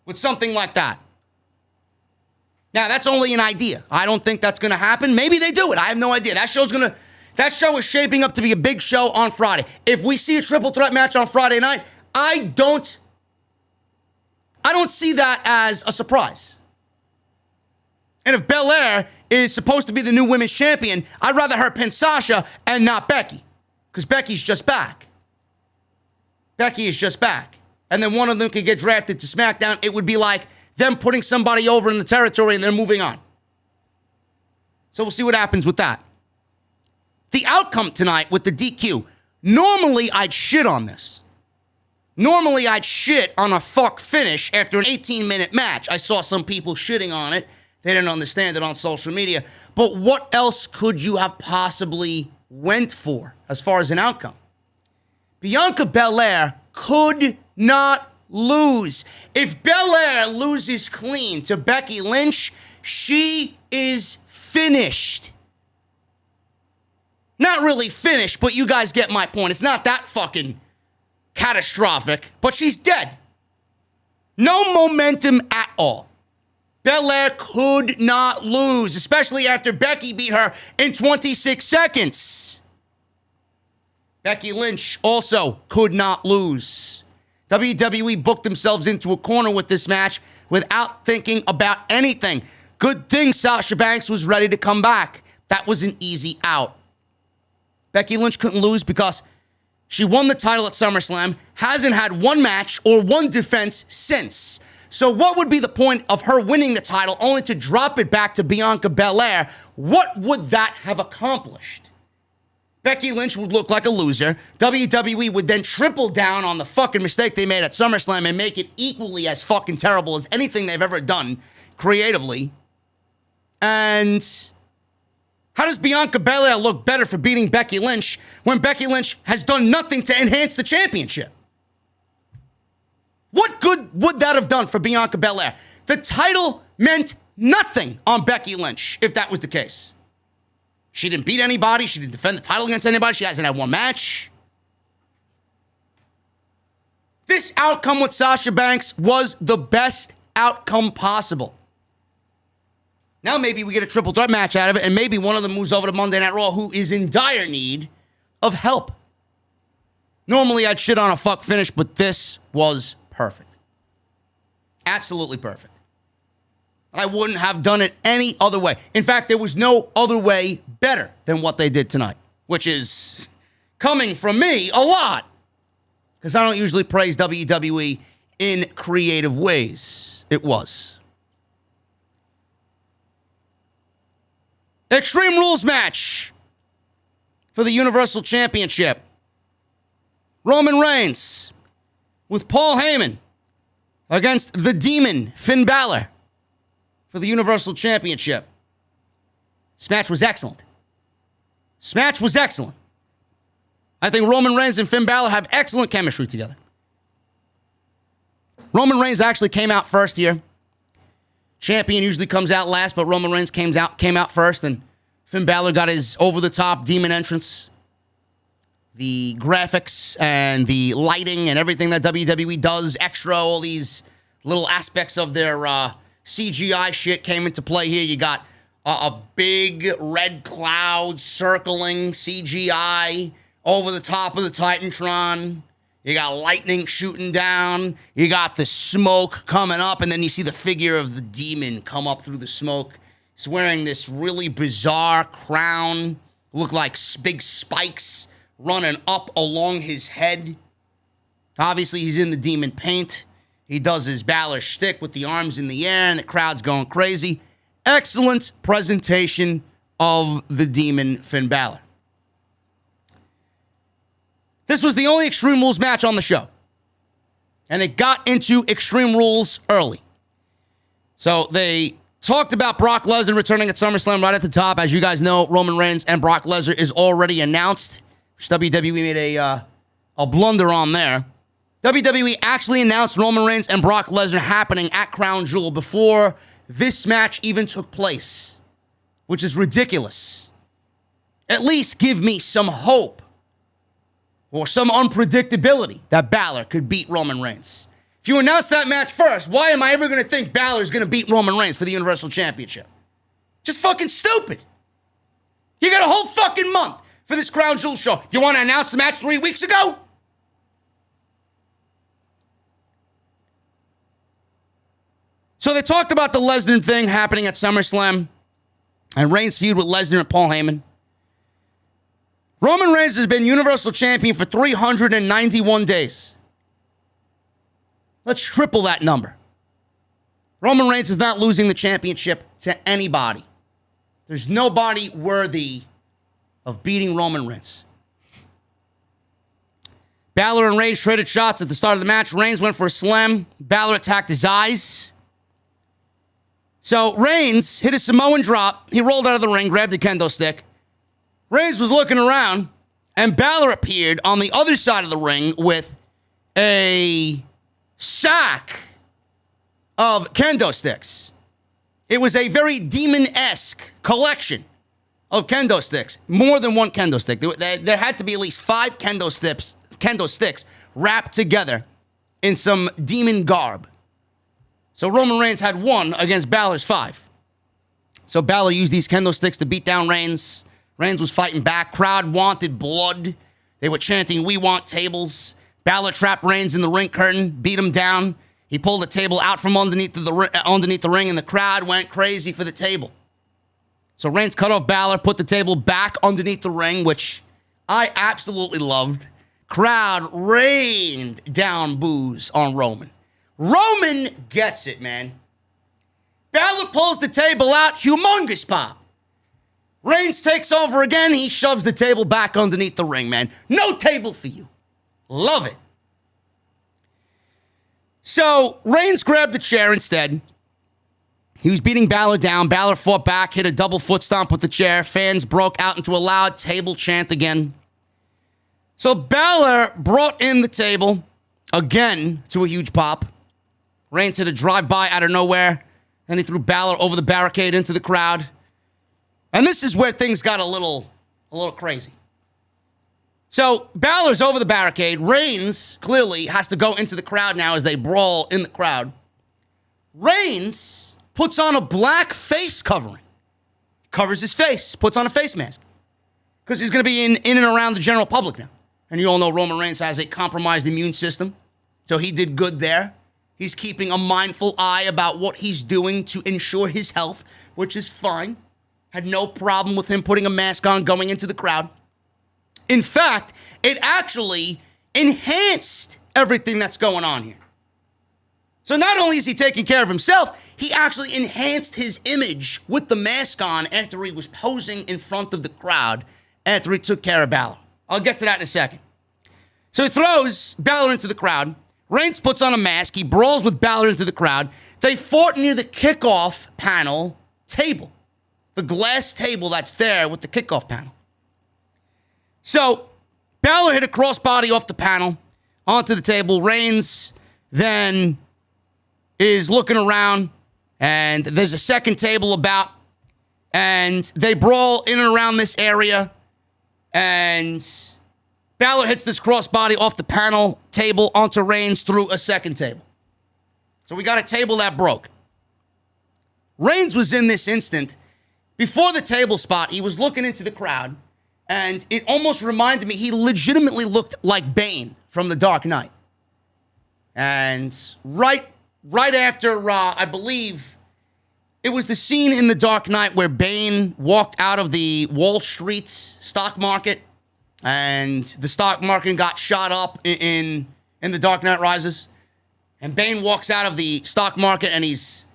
with something like that. Now, that's only an idea. I don't think that's going to happen. Maybe they do it. I have no idea. That show is shaping up to be a big show on Friday. If we see a triple threat match on Friday night, I don't see that as a surprise. And if Belair is supposed to be the new women's champion, I'd rather her pin Sasha and not Becky. Because Becky's just back. Becky is just back. And then one of them could get drafted to SmackDown. It would be like them putting somebody over in the territory and they're moving on. So we'll see what happens with that. The outcome tonight with the DQ. Normally, I'd shit on this. Normally, I'd shit on a fuck finish after an 18-minute match. I saw some people shitting on it. They didn't understand it on social media. But what else could you have possibly went for as far as an outcome? Bianca Belair could not lose. If Belair loses clean to Becky Lynch, she is finished. Not really finished, but you guys get my point. It's not that fucking catastrophic, but she's dead. No momentum at all. Belair could not lose, especially after Becky beat her in 26 seconds. Becky Lynch also could not lose. WWE booked themselves into a corner with this match without thinking about anything. Good thing Sasha Banks was ready to come back. That was an easy out. Becky Lynch couldn't lose because she won the title at SummerSlam, hasn't had one match or one defense since. So what would be the point of her winning the title only to drop it back to Bianca Belair? What would that have accomplished? Becky Lynch would look like a loser. WWE would then triple down on the fucking mistake they made at SummerSlam and make it equally as fucking terrible as anything they've ever done creatively. And how does Bianca Belair look better for beating Becky Lynch when Becky Lynch has done nothing to enhance the championship? What good would that have done for Bianca Belair? The title meant nothing on Becky Lynch if that was the case. She didn't beat anybody. She didn't defend the title against anybody. She hasn't had one match. This outcome with Sasha Banks was the best outcome possible. Now maybe we get a triple threat match out of it, and maybe one of them moves over to Monday Night Raw, who is in dire need of help. Normally I'd shit on a fuck finish, but this was perfect. Absolutely perfect. I wouldn't have done it any other way. In fact, there was no other way better than what they did tonight, which is coming from me a lot, because I don't usually praise WWE in creative ways. It was. Extreme Rules match for the Universal Championship. Roman Reigns with Paul Heyman against the Demon, Finn Balor, for the Universal Championship. This match was excellent. This match was excellent. I think Roman Reigns and Finn Balor have excellent chemistry together. Roman Reigns actually came out first here. Champion usually comes out last, but Roman Reigns came out first, and Finn Balor got his over-the-top demon entrance. The graphics and the lighting and everything that WWE does extra, all these little aspects of their CGI shit came into play here. You got a big red cloud circling CGI over the top of the Titantron. You got lightning shooting down. You got the smoke coming up, and then you see the figure of the demon come up through the smoke. He's wearing this really bizarre crown. Look like big spikes running up along his head. Obviously, he's in the demon paint. He does his Balor shtick with the arms in the air, and the crowd's going crazy. Excellent presentation of the demon Finn Balor. This was the only Extreme Rules match on the show. And it got into Extreme Rules early. So they talked about Brock Lesnar returning at SummerSlam right at the top. As you guys know, Roman Reigns and Brock Lesnar is already announced. Which WWE made a blunder on there. WWE actually announced Roman Reigns and Brock Lesnar happening at Crown Jewel before this match even took place, which is ridiculous. At least give me some hope or some unpredictability that Balor could beat Roman Reigns. If you announce that match first, why am I ever going to think Balor is going to beat Roman Reigns for the Universal Championship? Just fucking stupid. You got a whole fucking month for this Crown Jewel show. You want to announce the match 3 weeks ago? So they talked about the Lesnar thing happening at SummerSlam and Reigns' feud with Lesnar and Paul Heyman. Roman Reigns has been Universal Champion for 391 days. Let's triple that number. Roman Reigns is not losing the championship to anybody. There's nobody worthy of beating Roman Reigns. Balor and Reigns traded shots at the start of the match. Reigns went for a slam. Balor attacked his eyes. So Reigns hit a Samoan drop. He rolled out of the ring, grabbed the kendo stick. Reigns was looking around, and Balor appeared on the other side of the ring with a sack of kendo sticks. It was a very demon-esque collection of kendo sticks. More than one kendo stick. There had to be at least 5 kendo sticks wrapped together in some demon garb. So Roman Reigns had 1 against Balor's 5. So Balor used these kendo sticks to beat down Reigns. Reigns was fighting back. Crowd wanted blood. They were chanting, "We want tables." Balor trapped Reigns in the ring curtain, beat him down. He pulled the table out from underneath the ring, and the crowd went crazy for the table. So Reigns cut off Balor, put the table back underneath the ring, which I absolutely loved. Crowd rained down boos on Roman. Roman gets it, man. Balor pulls the table out, humongous pop. Reigns takes over again. He shoves the table back underneath the ring, man. No table for you. Love it. So Reigns grabbed the chair instead. He was beating Balor down. Balor fought back, hit a double foot stomp with the chair. Fans broke out into a loud table chant again. So Balor brought in the table again to a huge pop. Reigns hit a drive-by out of nowhere. Then he threw Balor over the barricade into the crowd. And this is where things got a little crazy. So Balor's over the barricade. Reigns clearly has to go into the crowd now as they brawl in the crowd. Reigns puts on a black face covering. Covers his face, puts on a face mask. Because he's going to be in and around the general public now. And you all know Roman Reigns has a compromised immune system. So he did good there. He's keeping a mindful eye about what he's doing to ensure his health, which is fine. Had no problem with him putting a mask on going into the crowd. In fact, it actually enhanced everything that's going on here. So not only is he taking care of himself, he actually enhanced his image with the mask on after he was posing in front of the crowd after he took care of Balor. I'll get to that in a second. So he throws Balor into the crowd. Reigns puts on a mask. He brawls with Balor into the crowd. They fought near the kickoff panel table. The glass table that's there with the kickoff panel. So Balor hit a crossbody off the panel onto the table. Reigns then is looking around, and there's a second table about, and they brawl in and around this area, and Balor hits this crossbody off the panel table onto Reigns through a second table. So we got a table that broke. Reigns was in this instant. Before the table spot, he was looking into the crowd, and it almost reminded me, he legitimately looked like Bane from The Dark Knight. And right after, I believe, it was the scene in The Dark Knight where Bane walked out of the Wall Street stock market, and the stock market got shot up in The Dark Knight Rises. And Bane walks out of the stock market, and he's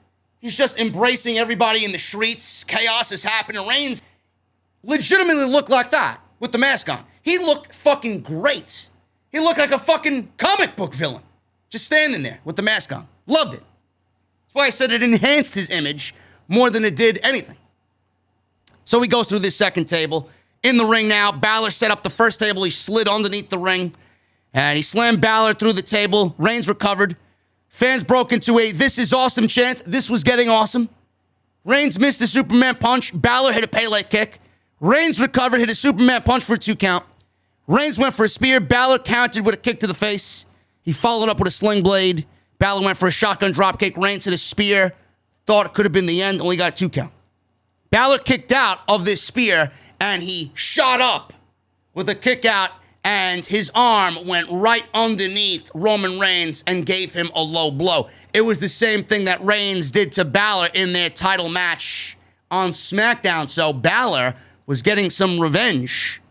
just embracing everybody in the streets. Chaos is happening. Reigns legitimately looked like that with the mask on. He looked fucking great. He looked like a fucking comic book villain. Just standing there with the mask on. Loved it. That's why I said it enhanced his image more than it did anything. So he goes through this second table. In the ring now, Balor set up the first table. He slid underneath the ring, and he slammed Balor through the table. Reigns recovered. Fans broke into a "This is awesome" chant. This was getting awesome. Reigns missed a Superman punch. Balor hit a Pele kick. Reigns recovered, hit a Superman punch for a 2 count. Reigns went for a spear. Balor countered with a kick to the face. He followed up with a sling blade. Balor went for a shotgun dropkick. Reigns hit a spear. Thought it could have been the end. Only got a 2 count. Balor kicked out of this spear, and he shot up with a kick out, and his arm went right underneath Roman Reigns and gave him a low blow. It was the same thing that Reigns did to Balor in their title match on SmackDown. So Balor was getting some revenge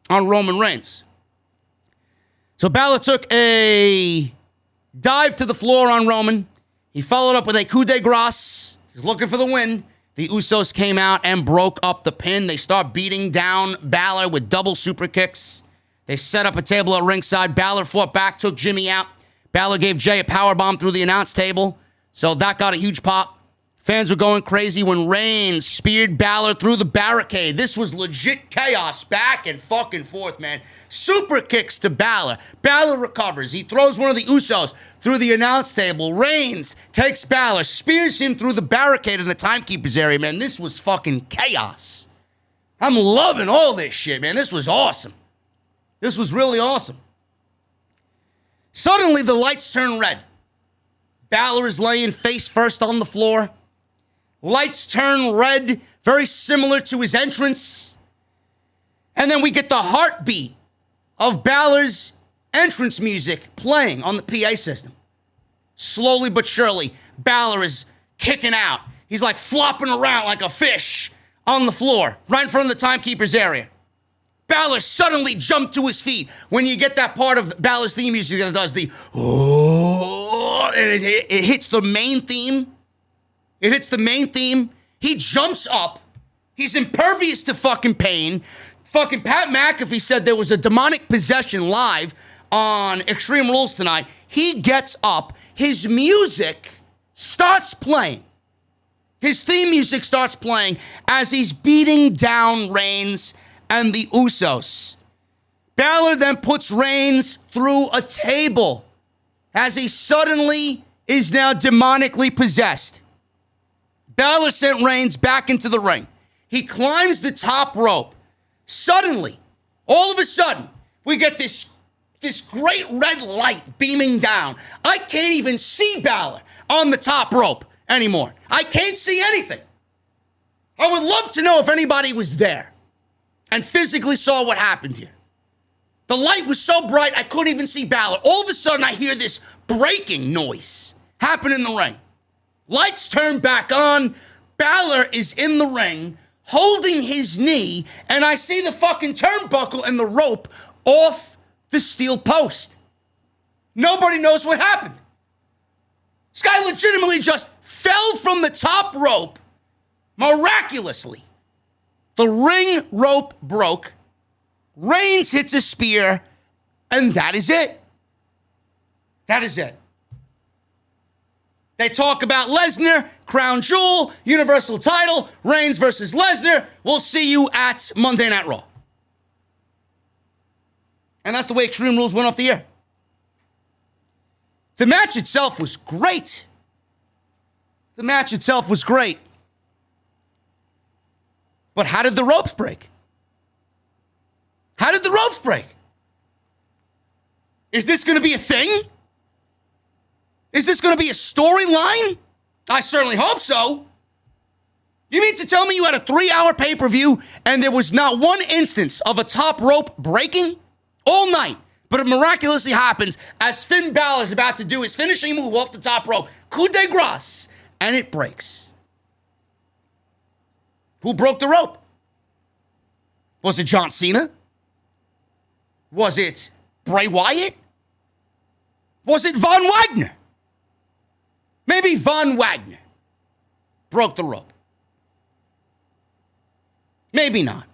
on Roman Reigns. So Balor took a dive to the floor on Roman. He followed up with a coup de grace. He's looking for the win. The Usos came out and broke up the pin. They start beating down Balor with double super kicks. They set up a table at ringside. Balor fought back, took Jimmy out. Balor gave Jay a powerbomb through the announce table. So that got a huge pop. Fans were going crazy when Reigns speared Balor through the barricade. This was legit chaos back and fucking forth, man. Super kicks to Balor. Balor recovers. He throws one of the Usos through the announce table. Reigns takes Balor, spears him through the barricade in the timekeeper's area, man. This was fucking chaos. I'm loving all this shit, man. This was awesome. This was really awesome. Suddenly, the lights turn red. Balor is laying face first on the floor. Lights turn red, very similar to his entrance. And then we get the heartbeat of Balor's entrance music playing on the PA system. Slowly but surely, Balor is kicking out. He's like flopping around like a fish on the floor, right in front of the timekeeper's area. Balor suddenly jumped to his feet. When you get that part of Balor's theme music that does the, oh, and it hits the main theme. It hits the main theme. He jumps up. He's impervious to fucking pain. Fucking Pat McAfee said there was a demonic possession live on Extreme Rules tonight. He gets up. His music starts playing. His theme music starts playing as he's beating down Reigns and the Usos. Balor then puts Reigns through a table as he suddenly is now demonically possessed. Balor sent Reigns back into the ring. He climbs the top rope. Suddenly, all of a sudden, we get this great red light beaming down. I can't even see Balor on the top rope anymore. I can't see anything. I would love to know if anybody was there and physically saw what happened here. The light was so bright, I couldn't even see Balor. All of a sudden, I hear this breaking noise happen in the ring. Lights turn back on. Balor is in the ring, holding his knee, and I see the fucking turnbuckle and the rope off the steel post. Nobody knows what happened. This guy legitimately just fell from the top rope miraculously. The ring rope broke. Reigns hits a spear, and that is it. That is it. They talk about Lesnar, Crown Jewel, Universal title, Reigns versus Lesnar. We'll see you at Monday Night Raw. And that's the way Extreme Rules went off the air. The match itself was great. The match itself was great. But how did the ropes break? How did the ropes break? Is this going to be a thing? Is this going to be a storyline? I certainly hope so. You mean to tell me you had a 3-hour pay-per-view and there was not one instance of a top rope breaking all night, but it miraculously happens as Finn Balor is about to do his finishing move off the top rope, coup de grace, and it breaks. Who broke the rope? Was it John Cena? Was it Bray Wyatt? Was it Von Wagner? Maybe Von Wagner broke the rope. Maybe not.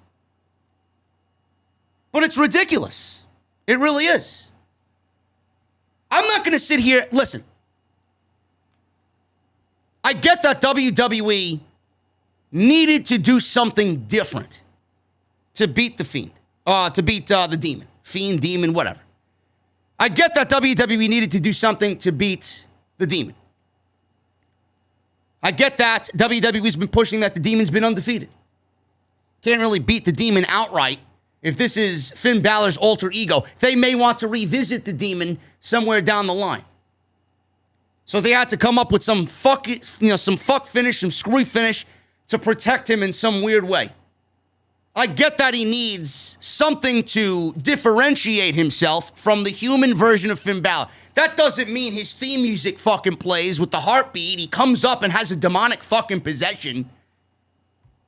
But it's ridiculous. It really is. I'm not going to sit here. Listen. I get that WWE needed to do something different to beat the Fiend. To beat the Demon. Fiend, Demon, whatever. I get that WWE needed to do something to beat the Demon. I get that WWE's been pushing that the Demon's been undefeated. Can't really beat the Demon outright. If this is Finn Balor's alter ego, they may want to revisit the Demon somewhere down the line. So they had to come up with some fuck finish, some screwy finish to protect him in some weird way. I get that he needs something to differentiate himself from the human version of Finn Balor. That doesn't mean his theme music fucking plays with the heartbeat. He comes up and has a demonic fucking possession.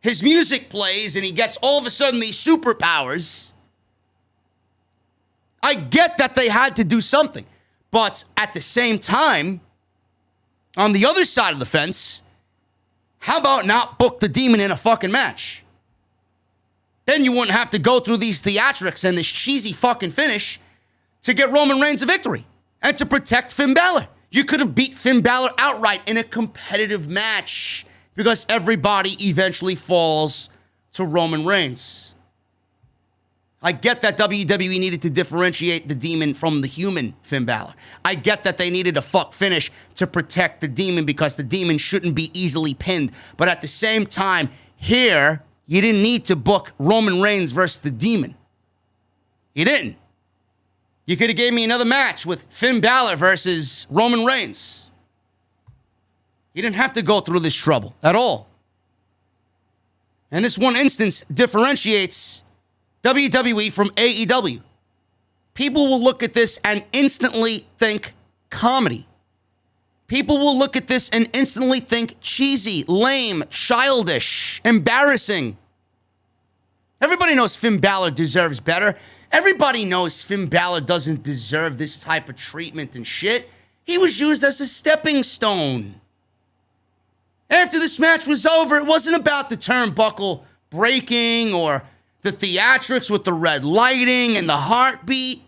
His music plays and he gets all of a sudden these superpowers. I get that they had to do something. But at the same time, on the other side of the fence, how about not book the Demon in a fucking match? Then you wouldn't have to go through these theatrics and this cheesy fucking finish to get Roman Reigns a victory and to protect Finn Balor. You could have beat Finn Balor outright in a competitive match because everybody eventually falls to Roman Reigns. I get that WWE needed to differentiate the Demon from the human Finn Balor. I get that they needed a fuck finish to protect the Demon because the Demon shouldn't be easily pinned. But at the same time, here, you didn't need to book Roman Reigns versus the Demon. You didn't. You could have gave me another match with Finn Balor versus Roman Reigns. You didn't have to go through this trouble at all. And this one instance differentiates WWE from AEW. People will look at this and instantly think comedy. People will look at this and instantly think cheesy, lame, childish, embarrassing. Everybody knows Finn Balor deserves better. Everybody knows Finn Balor doesn't deserve this type of treatment and shit. He was used as a stepping stone. After this match was over, it wasn't about the turnbuckle breaking or the theatrics with the red lighting and the heartbeat.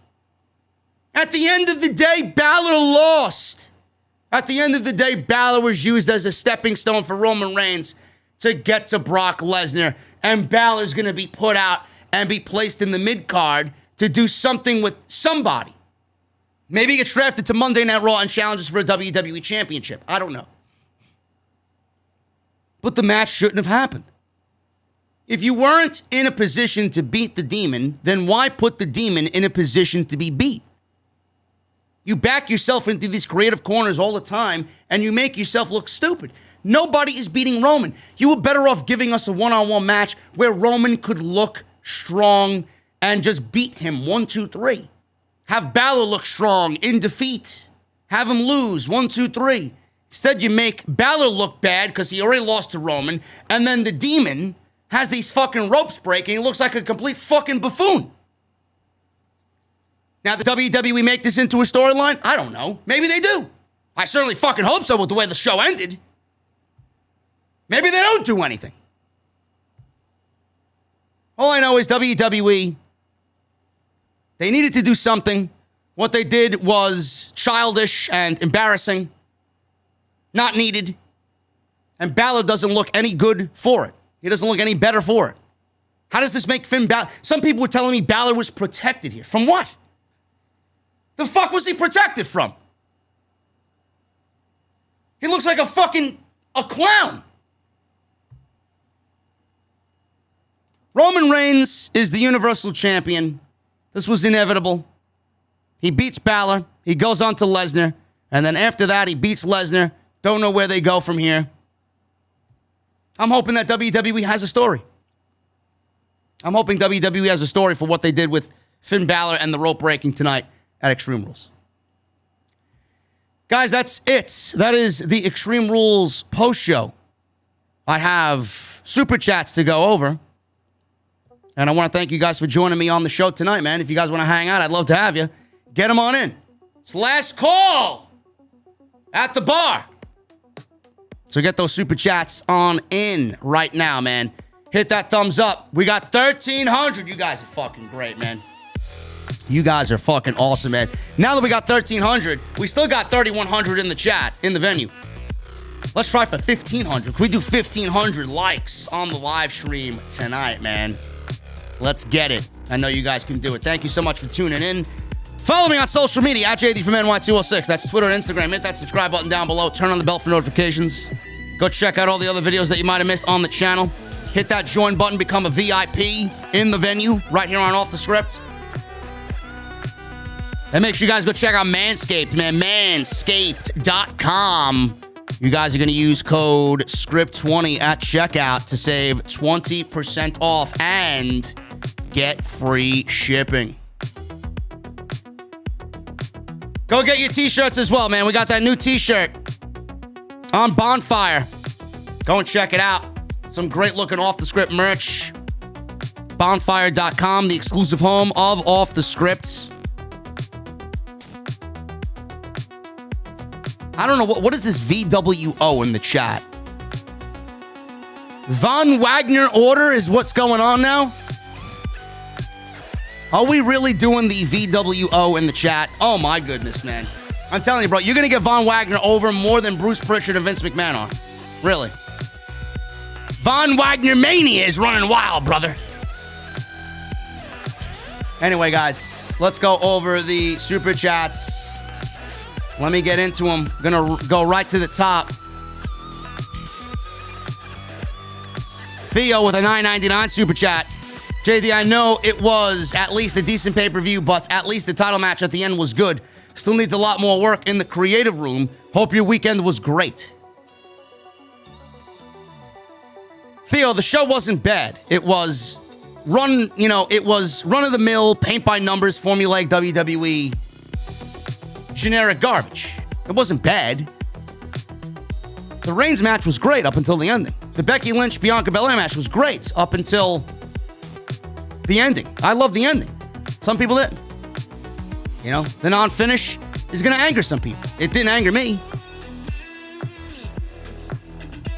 At the end of the day, Balor lost. At the end of the day, Balor was used as a stepping stone for Roman Reigns to get to Brock Lesnar. And Balor's going to be put out and be placed in the mid-card to do something with somebody. Maybe he gets drafted to Monday Night Raw and challenges for a WWE Championship. I don't know. But the match shouldn't have happened. If you weren't in a position to beat the Demon, then why put the Demon in a position to be beat? You back yourself into these creative corners all the time, and you make yourself look stupid. Nobody is beating Roman. You were better off giving us a one-on-one match where Roman could look strong and just beat him 1, 2, 3. Have Balor look strong in defeat. Have him lose 1, 2, 3. Instead, you make Balor look bad because he already lost to Roman, and then the Demon has these fucking ropes breaking. He looks like a complete fucking buffoon. Now, the WWE make this into a storyline? I don't know. Maybe they do. I certainly fucking hope so with the way the show ended. Maybe they don't do anything. All I know is WWE, they needed to do something. What they did was childish and embarrassing. Not needed. And Balor doesn't look any good for it. He doesn't look any better for it. How does this make Finn Balor? Some people were telling me Balor was protected here. From what? The fuck was he protected from? He looks like a clown. Roman Reigns is the Universal Champion. This was inevitable. He beats Balor. He goes on to Lesnar. And then after that, he beats Lesnar. Don't know where they go from here. I'm hoping that WWE has a story. I'm hoping WWE has a story for what they did with Finn Balor and the rope breaking tonight at Extreme Rules. Guys, that's it. That is the Extreme Rules post show. I have super chats to go over. And I want to thank you guys for joining me on the show tonight, man. If you guys want to hang out, I'd love to have you. Get them on in. It's last call at the bar. So get those super chats on in right now, man. Hit that thumbs up. We got 1,300. You guys are fucking great, man. You guys are fucking awesome, man. Now that we got 1,300, we still got 3,100 in the chat, in the venue. Let's try for 1,500. Can we do 1,500 likes on the live stream tonight, man? Let's get it. I know you guys can do it. Thank you so much for tuning in. Follow me on social media at JD from NY206. That's Twitter and Instagram. Hit that subscribe button down below. Turn on the bell for notifications. Go check out all the other videos that you might have missed on the channel. Hit that join button. Become a VIP in the venue right here on Off the Script. And make sure you guys go check out Manscaped, man. Manscaped.com. You guys are going to use code SCRIPT20 at checkout to save 20% off and get free shipping. Go get your t-shirts as well, man. We got that new t-shirt on Bonfire. Go and check it out. Some great looking Off the Script merch. Bonfire.com, the exclusive home of Off the Script. I don't know, what is this VWO in the chat? Von Wagner order is what's going on now? Are we really doing the VWO in the chat? Oh my goodness, man. I'm telling you, bro, you're going to get Von Wagner over more than Bruce Pritchard and Vince McMahon are. Really. Von Wagner mania is running wild, brother. Anyway, guys, let's go over the super chats. Let me get into them. Gonna go right to the top. Theo with a $9.99 super chat. JD, I know it was at least a decent pay-per-view, but at least the title match at the end was good. Still needs a lot more work in the creative room. Hope your weekend was great. Theo, the show wasn't bad. It was run-of-the-mill, paint-by-numbers, formulaic WWE generic garbage. It wasn't bad. The Reigns match was great up until the ending. The Becky Lynch, Bianca Belair match was great up until the ending. I love the ending. Some people didn't. You know, the non-finish is going to anger some people. It didn't anger me.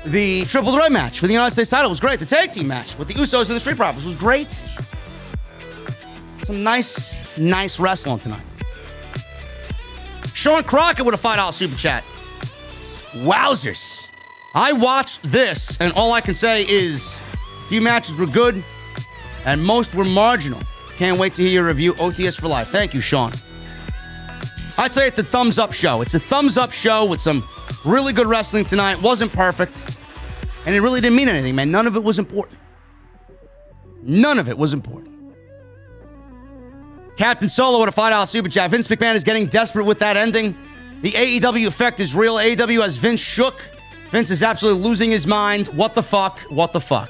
The triple threat match for the United States title was great. The tag team match with the Usos and the Street Profits was great. Some nice wrestling tonight. Sean Crockett with a $5 super chat. Wowzers. I watched this, and all I can say is a few matches were good, and most were marginal. Can't wait to hear your review. OTS for life. Thank you, Sean. I'd say it's a thumbs-up show. It's a thumbs-up show with some really good wrestling tonight. Wasn't perfect, and it really didn't mean anything, man. None of it was important. None of it was important. Captain Solo with a $5 super chat. Vince McMahon is getting desperate with that ending. The AEW effect is real. AEW has Vince shook. Vince is absolutely losing his mind. What the fuck? What the fuck?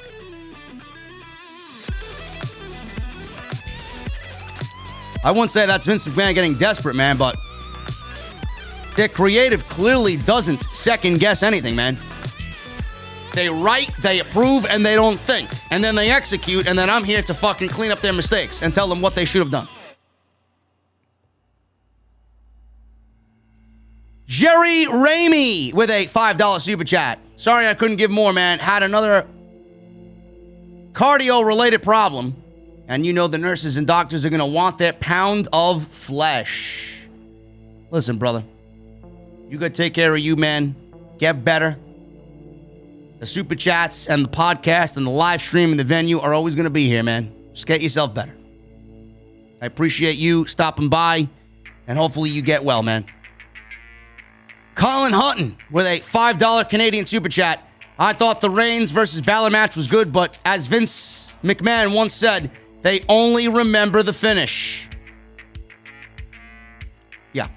I wouldn't say that's Vince McMahon getting desperate, man, but their creative clearly doesn't second guess anything, man. They write, they approve, and they don't think. And then they execute, and then I'm here to fucking clean up their mistakes and tell them what they should have done. Jerry Ramey with a $5 super chat. Sorry I couldn't give more, man. Had another cardio-related problem. And you know the nurses and doctors are going to want their pound of flesh. Listen, brother. You got to take care of you, man. Get better. The super chats and the podcast and the live stream and the venue are always going to be here, man. Just get yourself better. I appreciate you stopping by. And hopefully you get well, man. Colin Hutton with a $5 Canadian super chat. I thought the Reigns versus Balor match was good, but as Vince McMahon once said, they only remember the finish. Yeah.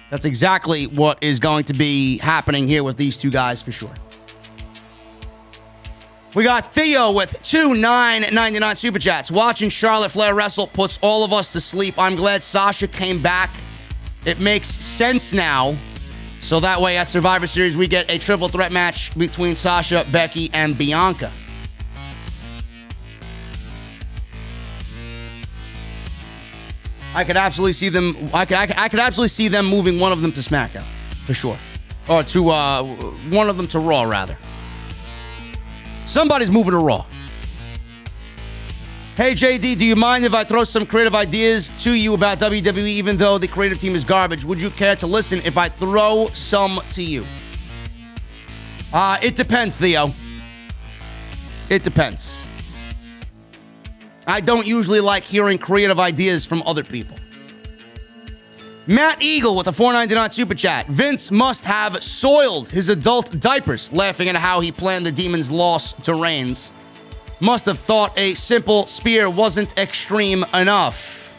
That's exactly what is going to be happening here with these two guys for sure. We got Theo with two $9.99 super chats. Watching Charlotte Flair wrestle puts all of us to sleep. I'm glad Sasha came back. It makes sense now. So that way at Survivor Series, we get a triple threat match between Sasha, Becky, and Bianca. I could absolutely see them. I could absolutely see them moving one of them to SmackDown, for sure, or to one of them to Raw rather. Somebody's moving to Raw. Hey JD, do you mind if I throw some creative ideas to you about WWE, even though the creative team is garbage? Would you care to listen if I throw some to you? It depends, Theo. It depends. I don't usually like hearing creative ideas from other people. Matt Eagle with a $4.99 super chat. Vince must have soiled his adult diapers, laughing at how he planned the Demon's loss to Reigns. Must have thought a simple spear wasn't extreme enough.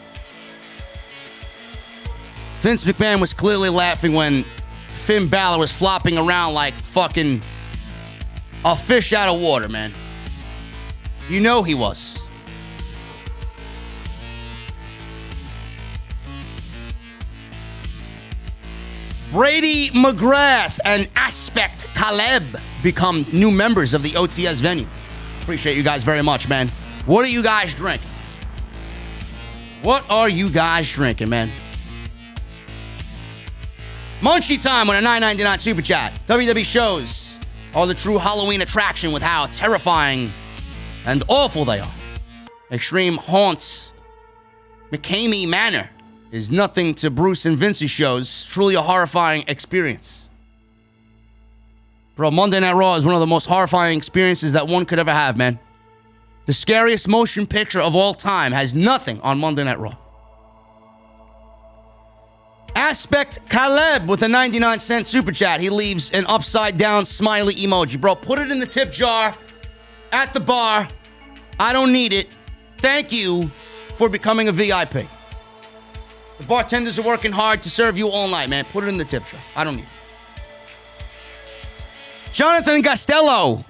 Vince McMahon was clearly laughing when Finn Balor was flopping around like fucking a fish out of water, man. You know he was. Brady McGrath and Aspect Caleb become new members of the OTS venue. Appreciate you guys very much, man. What are you guys drinking? What are you guys drinking, man? Munchie Time with a $9.99 super chat. WWE shows are the true Halloween attraction with how terrifying and awful they are. Extreme haunts McCamey Manor is nothing to Bruce and Vince's shows. Truly a horrifying experience. Bro, Monday Night Raw is one of the most horrifying experiences that one could ever have, man. The scariest motion picture of all time has nothing on Monday Night Raw. Aspect Caleb with a 99-cent super chat. He leaves an upside-down smiley emoji. Bro, put it in the tip jar at the bar. I don't need it. Thank you for becoming a VIP. The bartenders are working hard to serve you all night, man. Put it in the tip jar. I don't need it. Jonathan Costello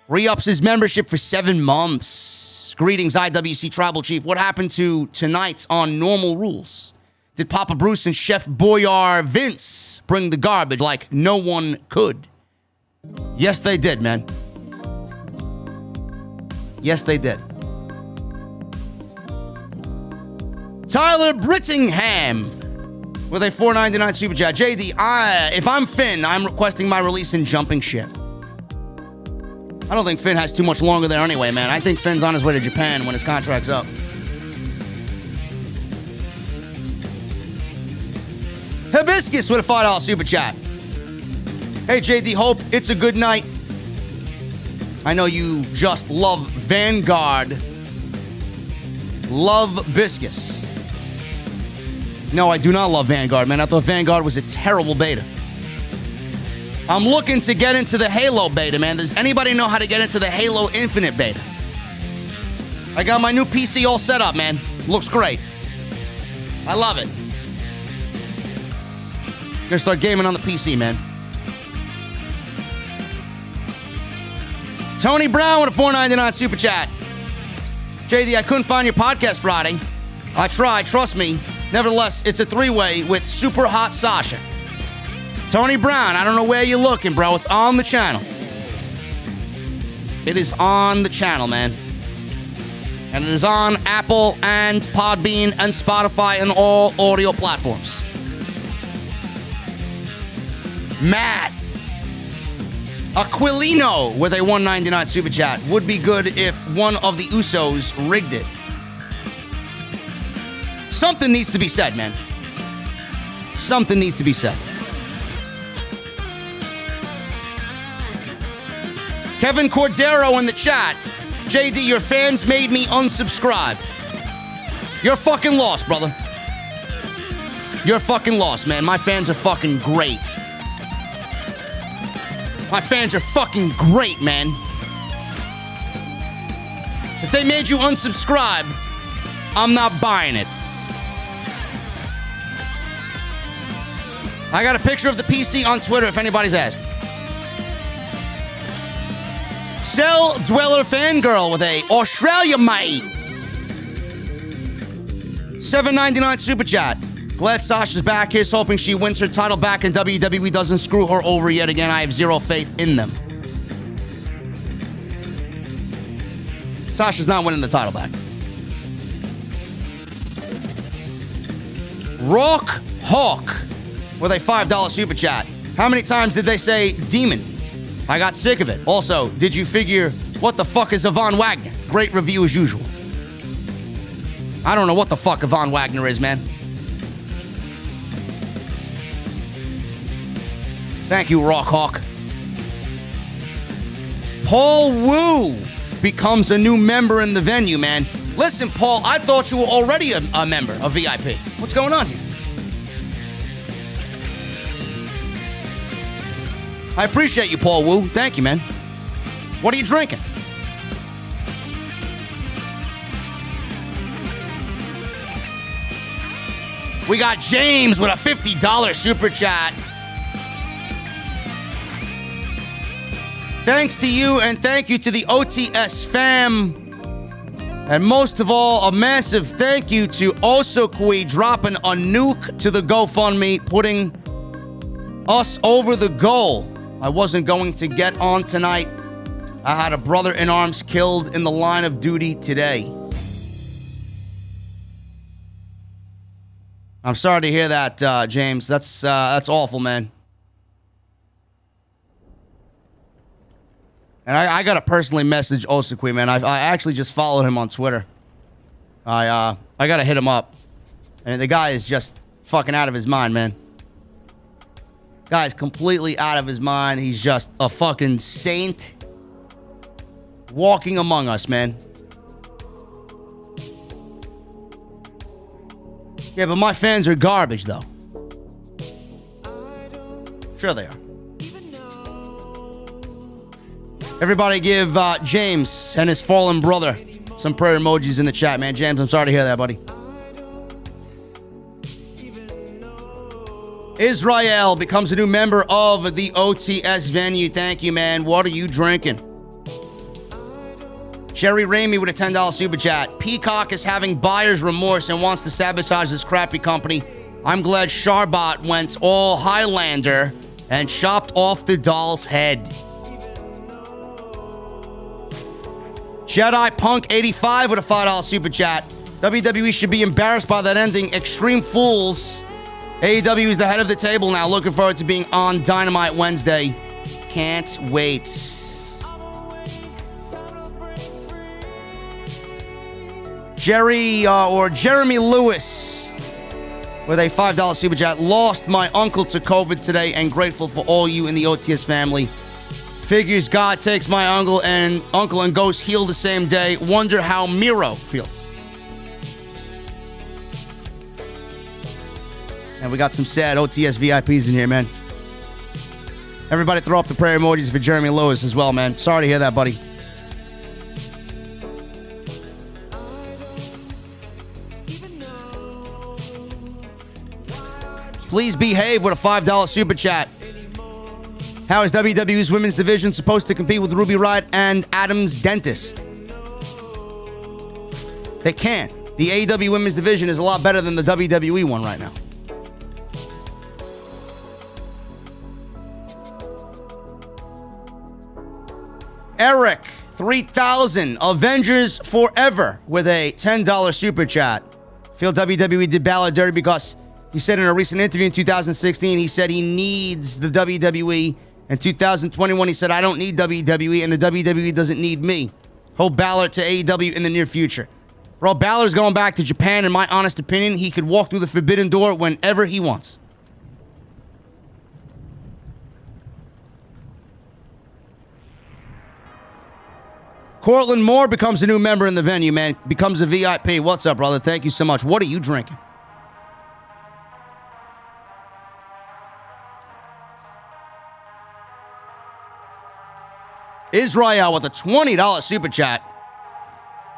re-ups his membership for 7 months. Greetings, IWC Tribal Chief. What happened to tonight on Normal Rules? Did Papa Bruce and Chef Boyar Vince bring the garbage like no one could? Yes, they did, man. Yes, they did. Tyler Brittingham with a $4.99 super chat. JD, if I'm Finn, I'm requesting my release in jumping ship. I don't think Finn has too much longer there anyway, man. I think Finn's on his way to Japan when his contract's up. Hibiscus with a $5 super chat. Hey, JD, hope it's a good night. I know you just love Vanguard. Love Biscus. No, I do not love Vanguard, man. I thought Vanguard was a terrible beta. I'm looking to get into the Halo beta, man. Does anybody know how to get into the Halo Infinite beta? I got my new PC all set up, man. Looks great. I love it. Gonna start gaming on the PC, man. Tony Brown with a $4.99 super chat. JD, I couldn't find your podcast Friday. I tried, trust me. Nevertheless, it's a three-way with Super Hot Sasha. Tony Brown, I don't know where you're looking, bro. It's on the channel. It is on the channel, man. And it is on Apple and Podbean and Spotify and all audio platforms. Matt Aquilino with a $1.99 super chat. Would be good if one of the Usos rigged it. Something needs to be said, man. Something needs to be said. Kevin Cordero in the chat. JD, your fans made me unsubscribe. You're fucking lost, brother. You're fucking lost, man. My fans are fucking great. My fans are fucking great, man. If they made you unsubscribe, I'm not buying it. I got a picture of the PC on Twitter if anybody's asking. Cell Dweller Fangirl with a Australia mate. $7.99 super chat. Glad Sasha's back. Here's hoping she wins her title back and WWE doesn't screw her over yet again. I have zero faith in them. Sasha's not winning the title back. Rock Hawk with a $5 super chat. How many times did they say demon? I got sick of it. Also, did you figure what the fuck is Yvonne Wagner? Great review as usual. I don't know what the fuck Yvonne Wagner is, man. Thank you, Rock Hawk. Paul Wu becomes a new member in the venue, man. Listen, Paul, I thought you were already a member of VIP. What's going on here? I appreciate you, Paul Wu. Thank you, man. What are you drinking? We got James with a $50 super chat. Thanks to you and thank you to the OTS fam. And most of all, a massive thank you to Osokui dropping a nuke to the GoFundMe, putting us over the goal. I wasn't going to get on tonight. I had a brother in arms killed in the line of duty today. I'm sorry to hear that, James. That's awful, man. And I got to personally message Osakui, man. I actually just followed him on Twitter. I got to hit him up. And the guy is just fucking out of his mind, man. Guy's completely out of his mind. He's just a fucking saint walking among us, man. Yeah, but my fans are garbage, though. Sure they are. Everybody give James and his fallen brother some prayer emojis in the chat, man. James, I'm sorry to hear that, buddy. Israel becomes a new member of the OTS venue. Thank you, man. What are you drinking? Sherry Ramey with a $10 super chat. Peacock is having buyer's remorse and wants to sabotage this crappy company. I'm glad Sharbat went all Highlander and chopped off the doll's head. Jedi Punk 85 with a $5 super chat. WWE should be embarrassed by that ending. Extreme Fools. AEW is the head of the table now. Looking forward to being on Dynamite Wednesday. Can't wait. Jeremy Lewis with a $5 super chat. Lost my uncle to COVID today and grateful for all you in the OTS family. Figures God takes my uncle and goes heal the same day. Wonder how Miro feels. And we got some sad OTS VIPs in here, man. Everybody throw up the prayer emojis for Jeremy Lewis as well, man. Sorry to hear that, buddy. Please behave with a $5 super chat. How is WWE's women's division supposed to compete with Ruby Riott and Adam's Dentist? They can't. The AEW women's division is a lot better than the WWE one right now. Eric, 3,000. Avengers Forever with a $10 super chat. Feel WWE did Balor dirty because he said in a recent interview in 2016, he said he needs the WWE. In 2021, he said, I don't need WWE, and the WWE doesn't need me. Hold Balor to AEW in the near future. Bro, Balor's going back to Japan. In my honest opinion, he could walk through the forbidden door whenever he wants. Cortland Moore becomes a new member in the venue, man. Becomes a VIP. What's up, brother? Thank you so much. What are you drinking? Israel with a $20 super chat.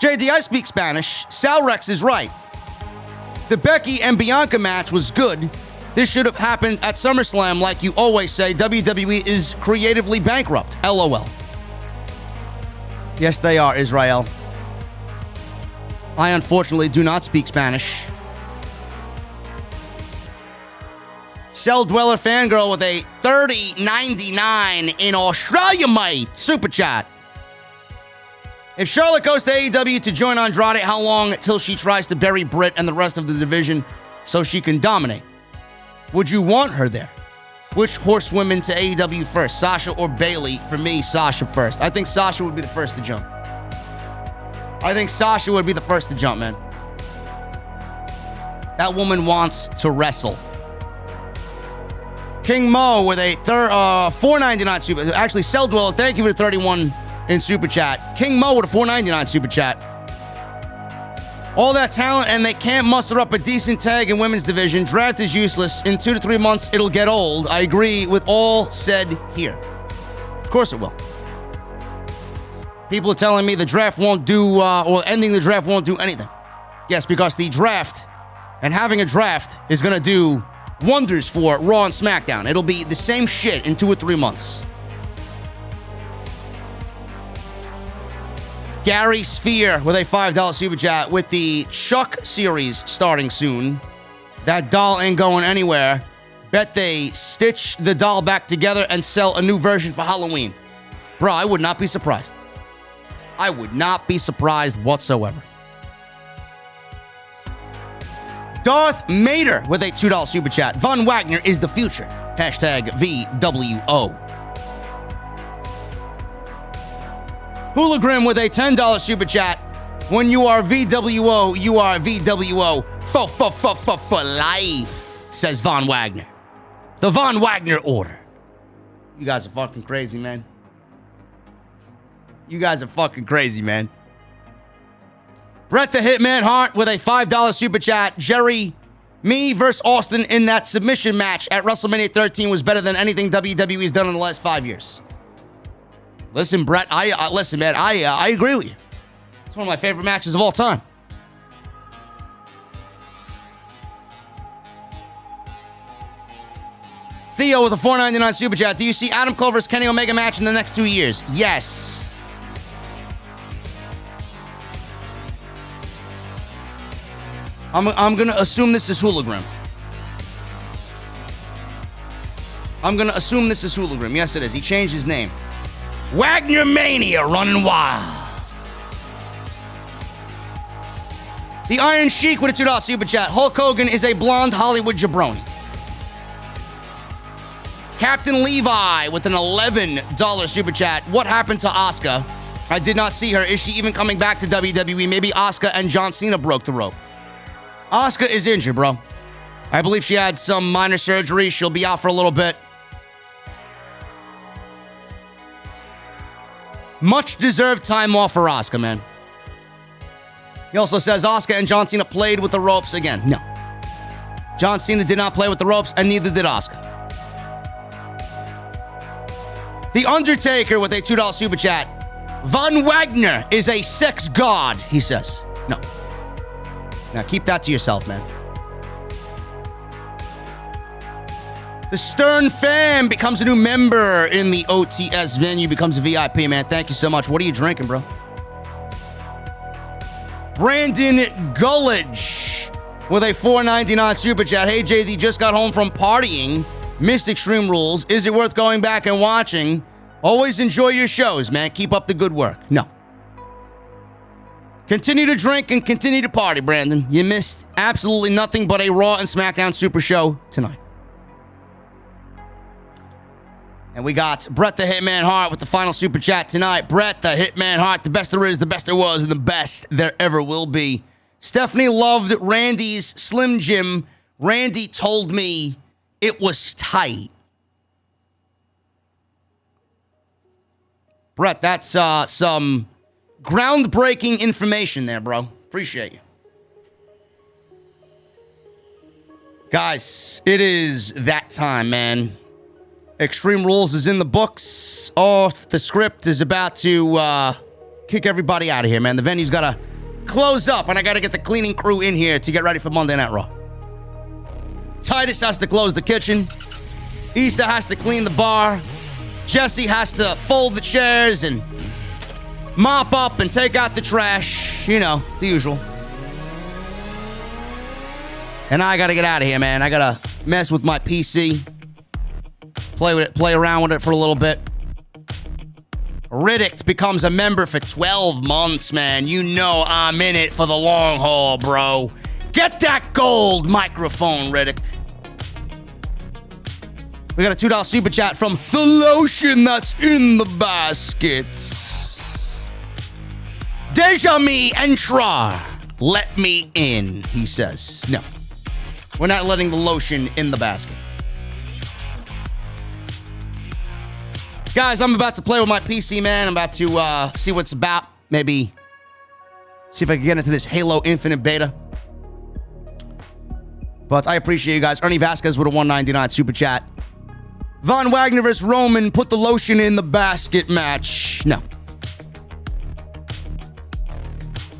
JD, I speak Spanish. Sal Rex is right. The Becky and Bianca match was good. This should have happened at SummerSlam like you always say. WWE is creatively bankrupt. LOL. Yes, they are, Israel. I unfortunately do not speak Spanish. Cell Dweller Fangirl with a $30.99 in Australia, mate. Super chat. If Charlotte goes to AEW to join Andrade, how long till she tries to bury Britt and the rest of the division so she can dominate? Would you want her there? Which horsewomen to AEW first, Sasha or Bayley? For me, Sasha first. I think Sasha would be the first to jump. Man. That woman wants to wrestle. King Mo with a $4.99 super. Actually, Cell Dweller, thank you for the 31 in super chat. King Mo with a $4.99 super chat. All that talent and they can't muster up a decent tag in women's division. Draft is useless. In 2 to 3 months, it'll get old. I agree with all said here. Of course it will. People are telling me the draft won't do, or ending the draft won't do anything. Yes, because the draft and having a draft is going to do wonders for Raw and SmackDown. It'll be the same shit in 2 or 3 months. Gary Sphere with a $5 super chat. With the Chuck series starting soon, that doll ain't going anywhere. Bet they stitch the doll back together and sell a new version for Halloween. Bro, I would not be surprised. I would not be surprised whatsoever. Darth Mater with a $2 super chat. Von Wagner is the future. Hashtag VWO. Hooligram with a $10 super chat. When you are VWO, you are VWO for life, says Von Wagner. The Von Wagner order. You guys are fucking crazy, man. Brett the Hitman Hart with a $5 super chat. Jerry, me versus Austin in that submission match at WrestleMania 13 was better than anything WWE's done in the last 5 years. Listen, Brett, I agree with you. It's one of my favorite matches of all time. Theo with a $4.99 super chat. Do you see Adam Cole versus Kenny Omega match in the next 2 years? Yes. I'm going to assume this is Hooligram. Yes, it is. He changed his name. Wagner Mania running wild. The Iron Sheik with a $2 super chat. Hulk Hogan is a blonde Hollywood jabroni. Captain Levi with an $11 super chat. What happened to Asuka? I did not see her. Is she even coming back to WWE? Maybe Asuka and John Cena broke the rope. Asuka is injured, bro. I believe she had some minor surgery. She'll be out for a little bit. Much deserved time off for Asuka, man. He also says Asuka and John Cena played with the ropes again. No. John Cena did not play with the ropes, and neither did Asuka. The Undertaker with a $2 super chat. Von Wagner is a sex god, he says. No. Now keep that to yourself, man. The Stern Fam becomes a new member in the OTS venue, becomes a VIP, man. Thank you so much. What are you drinking, bro? Brandon Gullidge with a $4.99 super chat. Hey, JD, just got home from partying. Missed Extreme Rules. Is it worth going back and watching? Always enjoy your shows, man. Keep up the good work. No. Continue to drink and continue to party, Brandon. You missed absolutely nothing but a Raw and SmackDown Super Show tonight. And we got Bret the Hitman Hart with the final super chat tonight. Bret the Hitman Hart, the best there is, the best there was, and the best there ever will be. Stephanie loved Randy's Slim Jim. Randy told me it was tight. Bret, that's some groundbreaking information there, bro. Appreciate you. Guys, it is that time, man. Extreme Rules is in the books. Off the script is about to kick everybody out of here, man. The venue's got to close up, and I got to get the cleaning crew in here to get ready for Monday Night Raw. Titus has to close the kitchen. Issa has to clean the bar. Jesse has to fold the chairs and mop up and take out the trash. You know, the usual. And I got to get out of here, man. I got to mess with my PC. Play with it, play around with it for a little bit. Riddick becomes a member for 12 months, man. You know I'm in it for the long haul, bro. Get that gold microphone, Riddick. We got a $2 super chat from the lotion that's in the baskets. Deja me entrar. Let me in, he says. No, we're not letting the lotion in the basket. Guys, I'm about to play with my PC, man. I'm about to see what's about. Maybe see if I can get into this Halo Infinite beta. But I appreciate you guys. Ernie Vasquez with a $1.99 super chat. Von Wagner vs. Roman, put the lotion in the basket match. No.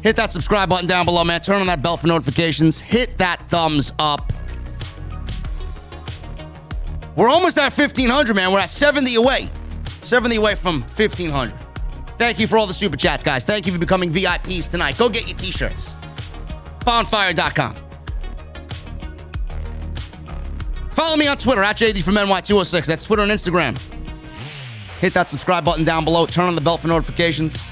Hit that subscribe button down below, man. Turn on that bell for notifications. Hit that thumbs up. We're almost at 1,500, man. We're at 70 away. 70 away from 1,500. Thank you for all the super chats, guys. Thank you for becoming VIPs tonight. Go get your t-shirts. Bonfire.com. Follow me on Twitter, at JD from NY206. That's Twitter and Instagram. Hit that subscribe button down below. Turn on the bell for notifications.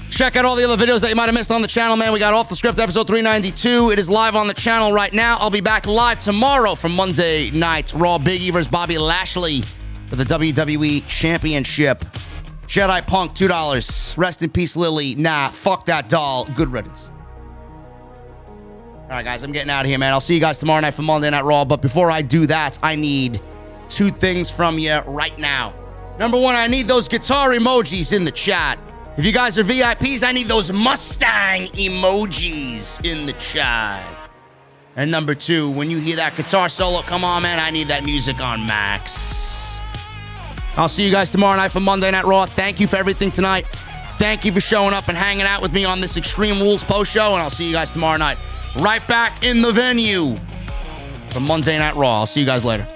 Check out all the other videos that you might have missed on the channel, man. We got Off the Script episode 392. It is live on the channel right now. I'll be back live tomorrow from Monday Night Raw. Big E vs. Bobby Lashley for the WWE Championship. Jedi Punk, $2. Rest in peace, Lily. Nah, fuck that doll. Good riddance. All right, guys, I'm getting out of here, man. I'll see you guys tomorrow night for Monday Night Raw. But before I do that, I need two things from you right now. Number one, I need those guitar emojis in the chat. If you guys are VIPs, I need those Mustang emojis in the chat. And number two, when you hear that guitar solo, come on, man, I need that music on max. I'll see you guys tomorrow night for Monday Night Raw. Thank you for everything tonight. Thank you for showing up and hanging out with me on this Extreme Rules post show, and I'll see you guys tomorrow night right back in the venue for Monday Night Raw. I'll see you guys later.